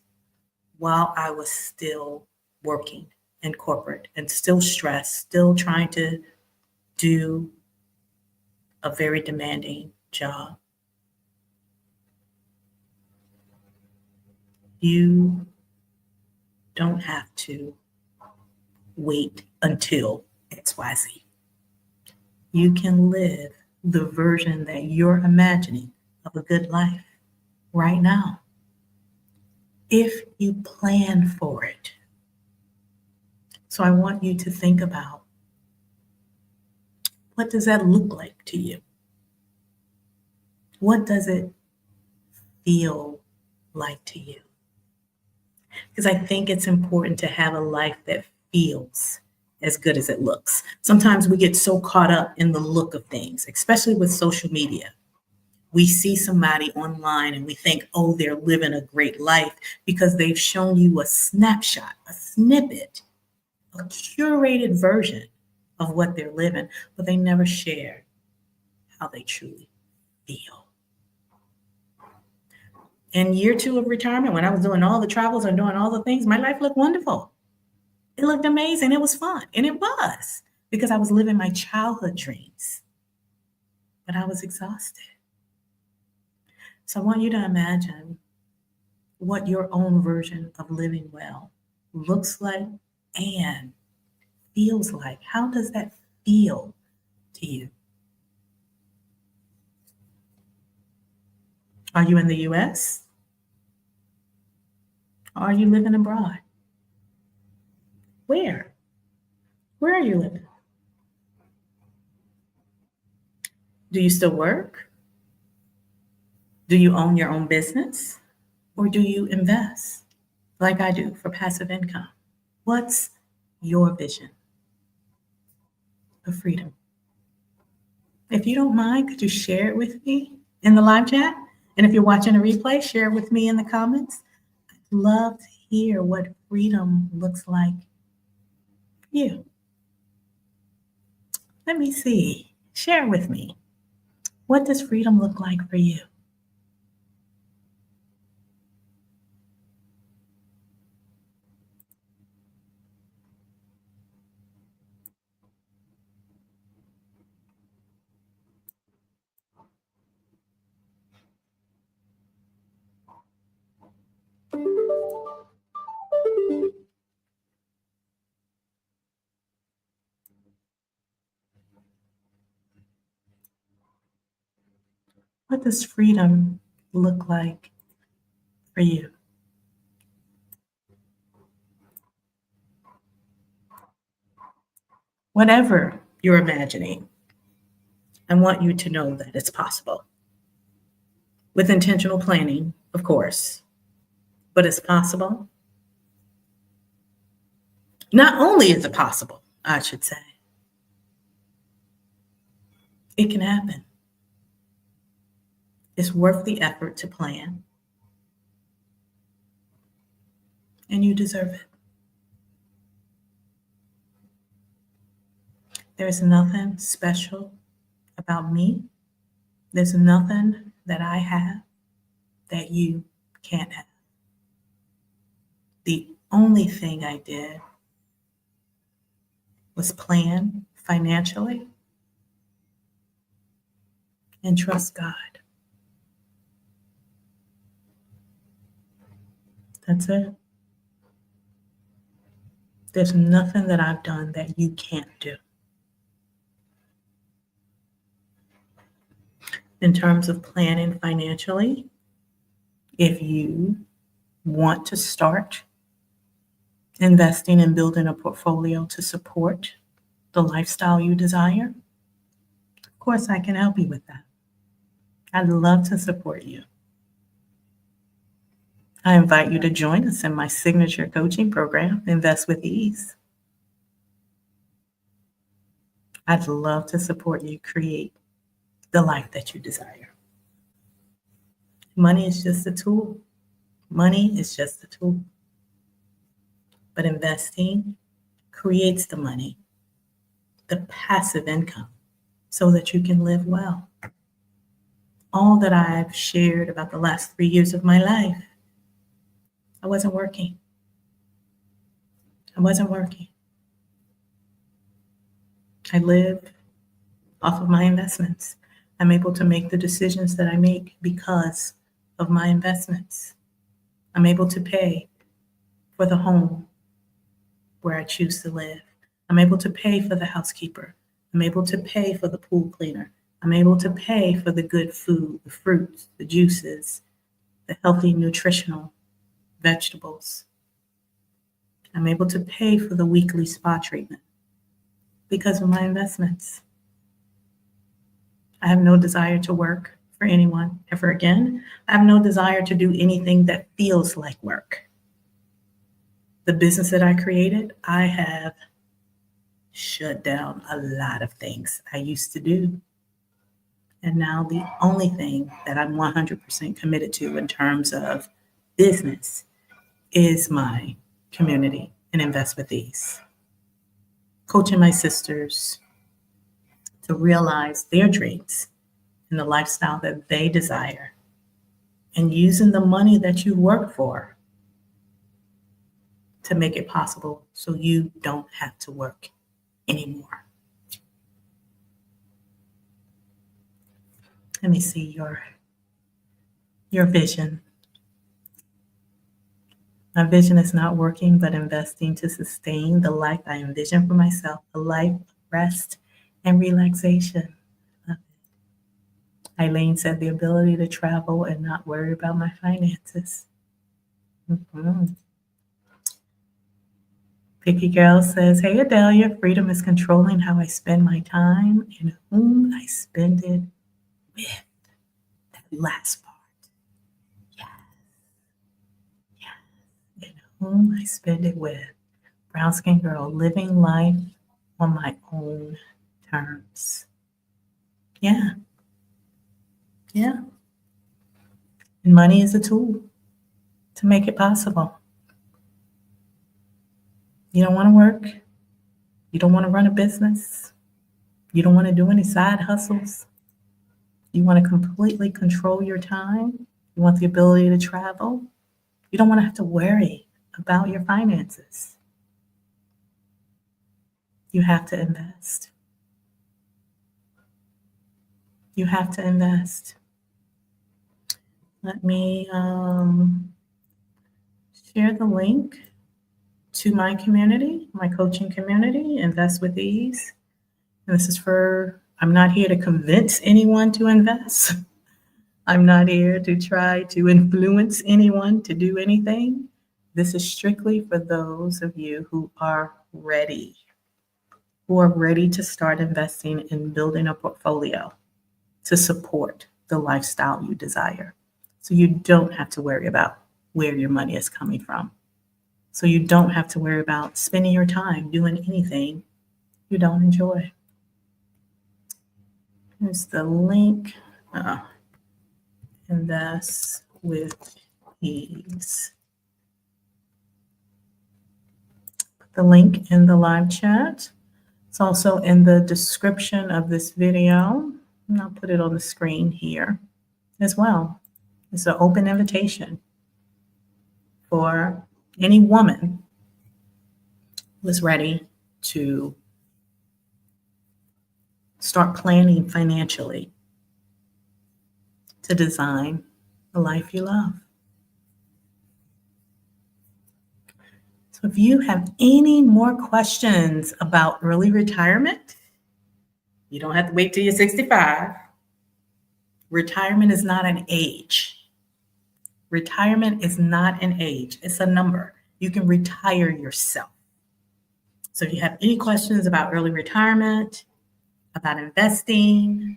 while I was still working in corporate and still stressed, still trying to do a very demanding job. You don't have to wait until XYZ. You can live the version that you're imagining of a good life right now if you plan for it. So I want you to think about, what does that look like to you? What does it feel like to you? Because I think it's important to have a life that feels as good as it looks. Sometimes we get so caught up in the look of things, especially with social media. We see somebody online and we think, oh, they're living a great life because they've shown you a snapshot, a snippet, a curated version of what they're living, but they never share how they truly feel. In year 2 of retirement, when I was doing all the travels and doing all the things, my life looked wonderful. It looked amazing. It was fun. And it was because I was living my childhood dreams, but I was exhausted. So I want you to imagine what your own version of living well looks like and feels like. How does that feel to you? Are you in the US? Or are you living abroad? Where? Where are you living? Do you still work? Do you own your own business? Or do you invest like I do for passive income? What's your vision of freedom? If you don't mind, could you share it with me in the live chat? And if you're watching a replay, share it with me in the comments. I'd love to hear what freedom looks like for you. Let me see. Share with me. What does freedom look like for you? What does freedom look like for you? Whatever you're imagining, I want you to know that it's possible. With intentional planning, of course, but it's possible. Not only is it possible, I should say, it can happen. It's worth the effort to plan, and you deserve it. There's nothing special about me. There's nothing that I have that you can't have. The only thing I did was plan financially and trust God. That's it. There's nothing that I've done that you can't do. In terms of planning financially, if you want to start investing and building a portfolio to support the lifestyle you desire, of course, I can help you with that. I'd love to support you. I invite you to join us in my signature coaching program, Invest with Ease. I'd love to support you create the life that you desire. Money is just a tool. Money is just a tool. But investing creates the money, the passive income, so that you can live well. All that I've shared about the last 3 years of my life, I wasn't working. I wasn't working. I live off of my investments. I'm able to make the decisions that I make because of my investments. I'm able to pay for the home where I choose to live. I'm able to pay for the housekeeper. I'm able to pay for the pool cleaner. I'm able to pay for the good food, the fruits, the juices, the healthy, nutritional vegetables. I'm able to pay for the weekly spa treatment because of my investments. I have no desire to work for anyone ever again. I have no desire to do anything that feels like work. The business that I created, I have shut down a lot of things I used to do. And now the only thing that I'm 100% committed to in terms of business is my community and Invest with Ease. Coaching my sisters to realize their dreams and the lifestyle that they desire, and using the money that you work for to make it possible so you don't have to work anymore. Let me see your vision. My vision is not working, but investing to sustain the life I envision for myself, a life of rest and relaxation. Eileen said the ability to travel and not worry about my finances. Mhm. Picky Girl says, hey, Adelia, freedom is controlling how I spend my time and whom I spend it with. That last part. Yeah, yeah. And whom I spend it with. Brown Skin Girl, living life on my own terms. Yeah, yeah. And money is a tool to make it possible. You don't want to work. You don't want to run a business. You don't want to do any side hustles. You want to completely control your time. You want the ability to travel. You don't want to have to worry about your finances. You have to invest. You have to invest. Let me share the link to my community, my coaching community, Invest with Ease. And this is I'm not here to convince anyone to invest. I'm not here to try to influence anyone to do anything. This is strictly for those of you who are ready to start investing in building a portfolio to support the lifestyle you desire. So you don't have to worry about where your money is coming from. So you don't have to worry about spending your time doing anything you don't enjoy. Here's the link. Invest with Ease. Put the link in the live chat. It's also in the description of this video. And I'll put it on the screen here as well. It's an open invitation for any woman who is ready to start planning financially to design the life you love. So if you have any more questions about early retirement, you don't have to wait till you're 65. Retirement is not an age. Retirement is not an age. It's a number. You can retire yourself. So if you have any questions about early retirement, about investing,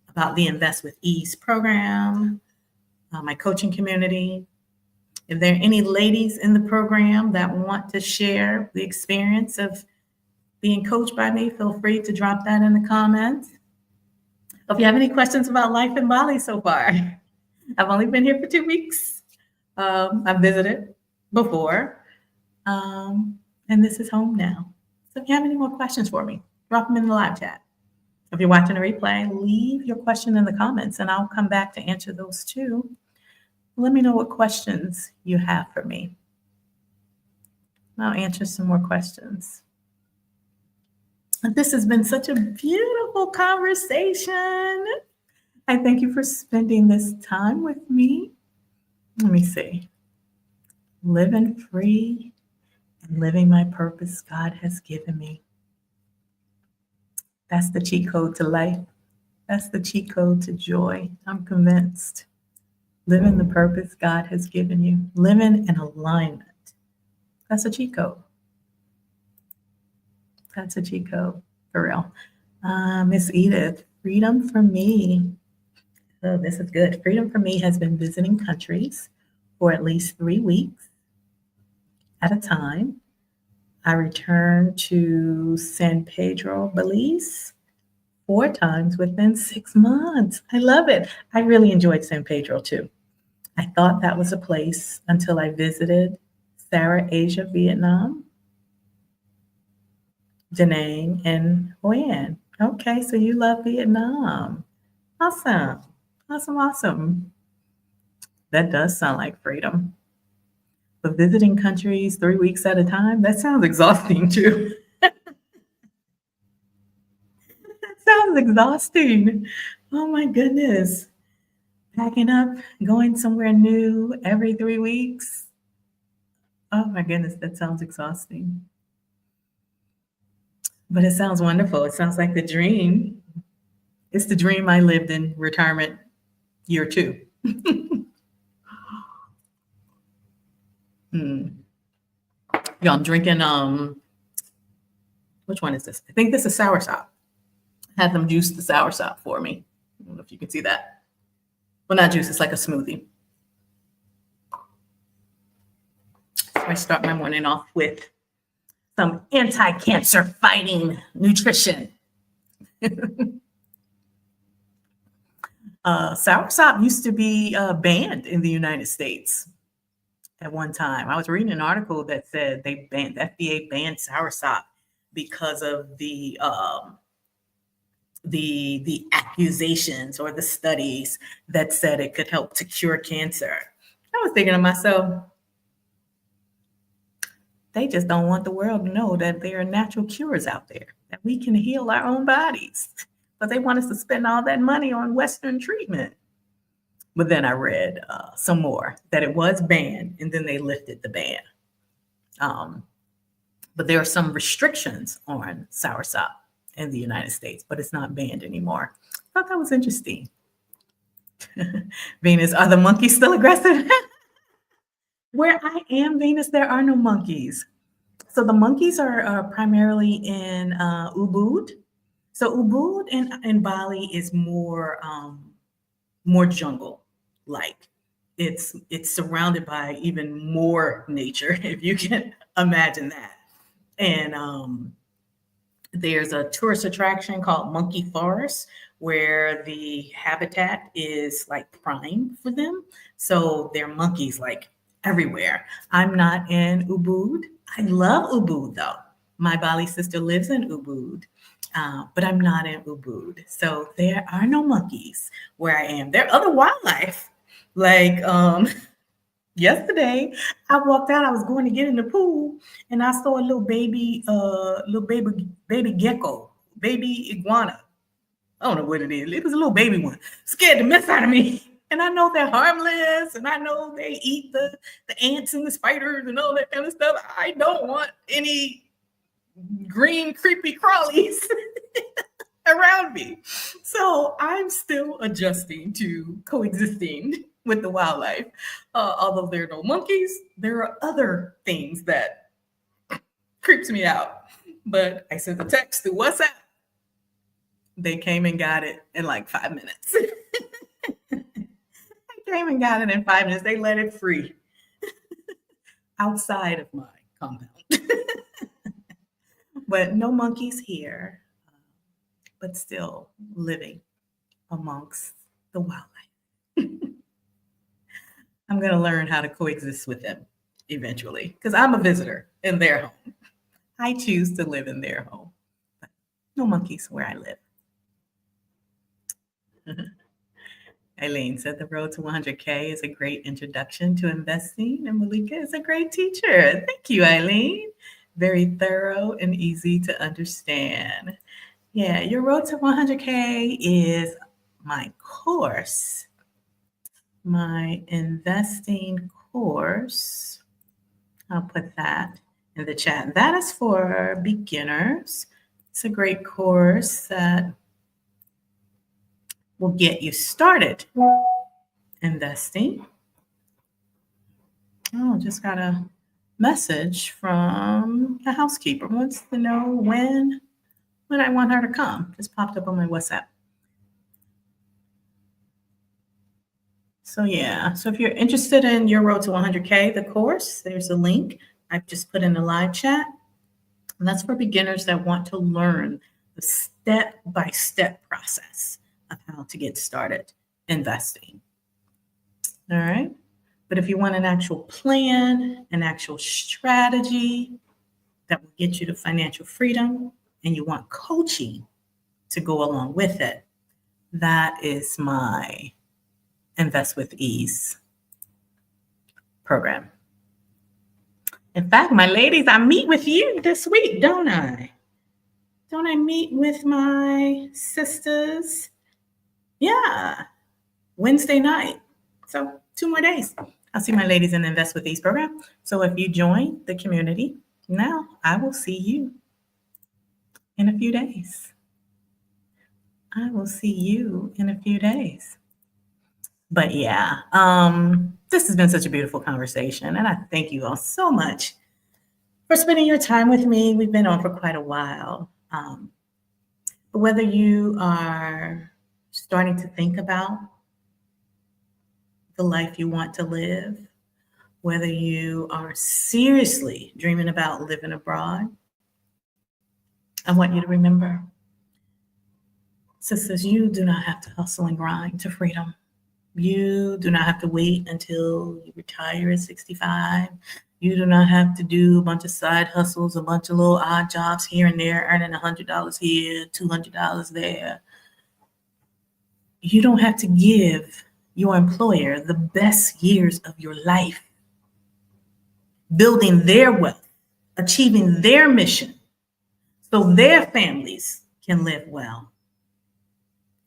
about the Invest with Ease program, my coaching community, if there are any ladies in the program that want to share the experience of being coached by me, feel free to drop that in the comments. If you have any questions about life in Bali so far, I've only been here for 2 weeks. I've visited before, and this is home now. So if you have any more questions for me, drop them in the live chat. If you're watching a replay, leave your question in the comments, and I'll come back to answer those too. Let me know what questions you have for me. I'll answer some more questions. This has been such a beautiful conversation. I thank you for spending this time with me. Let me see. Living free and living my purpose God has given me. That's the cheat code to life. That's the cheat code to joy. I'm convinced. Living the purpose God has given you. Living in alignment. That's a cheat code. That's a cheat code, for real. Miss Edith, freedom for me. Oh, this is good. Freedom for me has been visiting countries for at least 3 weeks at a time. I returned to San Pedro, Belize 4 times within 6 months. I love it. I really enjoyed San Pedro too. I thought that was a place until I visited Sarah, Asia, Vietnam, Da Nang, and Hoi An. Okay, so you love Vietnam. Awesome. Awesome, awesome. That does sound like freedom. But visiting countries 3 weeks at a time, that sounds exhausting too. That sounds exhausting. Oh my goodness. Packing up, going somewhere new every 3 weeks. Oh my goodness, that sounds exhausting. But it sounds wonderful. It sounds like the dream. It's the dream I lived in retirement year 2. Yo, I'm drinking, which one is this? I think this is soursop. Had them juice the soursop for me. I don't know if you can see that. Well, not juice, it's like a smoothie. So I start my morning off with some anti-cancer fighting nutrition. Soursop used to be banned in the United States at one time. I was reading an article that said the FDA banned soursop because of the accusations or the studies that said it could help to cure cancer. I was thinking to myself, they just don't want the world to know that there are natural cures out there, that we can heal our own bodies. But they want us to spend all that money on Western treatment. But then I read some more that it was banned, and then they lifted the ban. But there are some restrictions on soursop in the United States, but it's not banned anymore. I thought that was interesting. Venus, are the monkeys still aggressive? Where I am, Venus, there are no monkeys. So the monkeys are primarily in Ubud. So Ubud in Bali is more jungle-like. It's surrounded by even more nature, if you can imagine that. And there's a tourist attraction called Monkey Forest where the habitat is like prime for them. So there are monkeys like everywhere. I'm not in Ubud. I love Ubud though. My Bali sister lives in Ubud, but I'm not in Ubud. So there are no monkeys where I am. There are other wildlife. Like yesterday, I walked out, I was going to get in the pool, and I saw a little baby gecko, baby iguana. I don't know what it is. It was a little baby one. Scared the mess out of me. And I know they're harmless, and I know they eat the ants and the spiders and all that kind of stuff. I don't want any green creepy crawlies around me. So I'm still adjusting to coexisting with the wildlife. Although there are no monkeys, there are other things that creeps me out. But I sent a text through WhatsApp. They came and got it in like 5 minutes. They came and got it in 5 minutes. They let it free outside of my compound. But no monkeys here, but still living amongst the wildlife. I'm going to learn how to coexist with them eventually because I'm a visitor in their home. I choose to live in their home. But no monkeys where I live. Eileen said the road to 100K is a great introduction to investing, and Malika is a great teacher. Thank you, Eileen. Very thorough and easy to understand. Yeah, your road to 100K is my course, my investing course. I'll put that in the chat. That is for beginners. It's a great course that will get you started investing. Oh, just got a message from the housekeeper. Wants to know when I want her to come. Just popped up on my WhatsApp. So yeah, so if you're interested in your road to 100K, the course, there's a link I've just put in the live chat. And that's for beginners that want to learn the step-by-step process of how to get started investing. All right. But if you want an actual plan, an actual strategy that will get you to financial freedom, and you want coaching to go along with it, that is my Invest with Ease program. In fact, my ladies, I meet with you this week, don't I? Don't I meet with my sisters? Yeah, Wednesday night. So 2 more days. I'll see my ladies in the Invest with Ease program. So if you join the community now, I will see you in a few days. I will see you in a few days. But yeah, this has been such a beautiful conversation. And I thank you all so much for spending your time with me. We've been on for quite a while. But whether you are starting to think about the life you want to live, whether you are seriously dreaming about living abroad, I want you to remember, sisters, you do not have to hustle and grind to freedom. You do not have to wait until you retire at 65. You do not have to do a bunch of side hustles, a bunch of little odd jobs here and there, earning $100 here, $200 there. You don't have to give your employer the best years of your life, building their wealth, achieving their mission so their families can live well.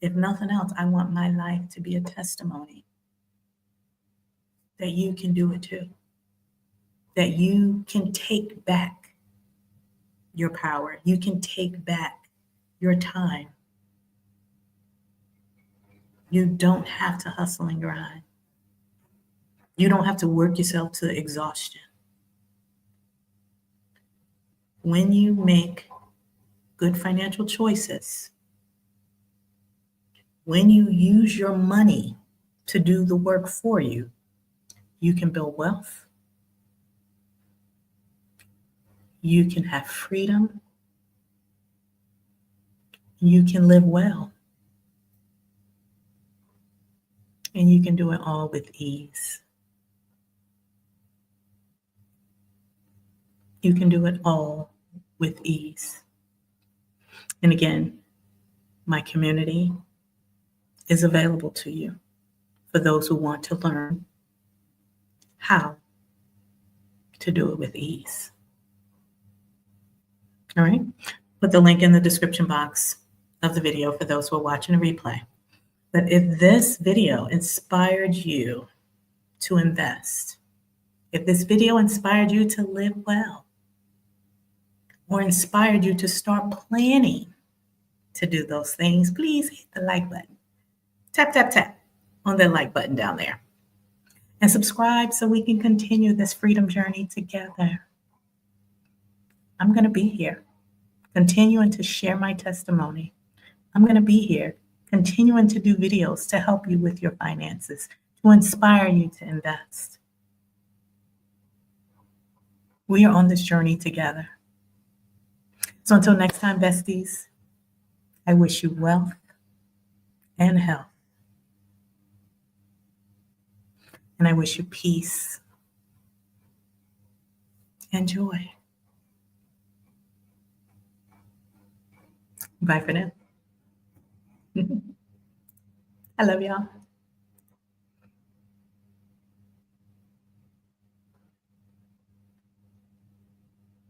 If nothing else, I want my life to be a testimony that you can do it too, that you can take back your power, you can take back your time. You don't have to hustle and grind. You don't have to work yourself to exhaustion. When you make good financial choices, when you use your money to do the work for you, you can build wealth. You can have freedom. You can live well. And you can do it all with ease. You can do it all with ease. And again, my community is available to you for those who want to learn how to do it with ease. All right? Put the link in the description box of the video for those who are watching a replay. But if this video inspired you to invest, if this video inspired you to live well, or inspired you to start planning to do those things, please hit the like button. Tap, tap, tap on the like button down there. And subscribe so we can continue this freedom journey together. I'm going to be here, continuing to share my testimony. I'm going to be here, continuing to do videos to help you with your finances, to inspire you to invest. We are on this journey together. So until next time, besties, I wish you wealth and health. And I wish you peace and joy. Bye for now. I love y'all.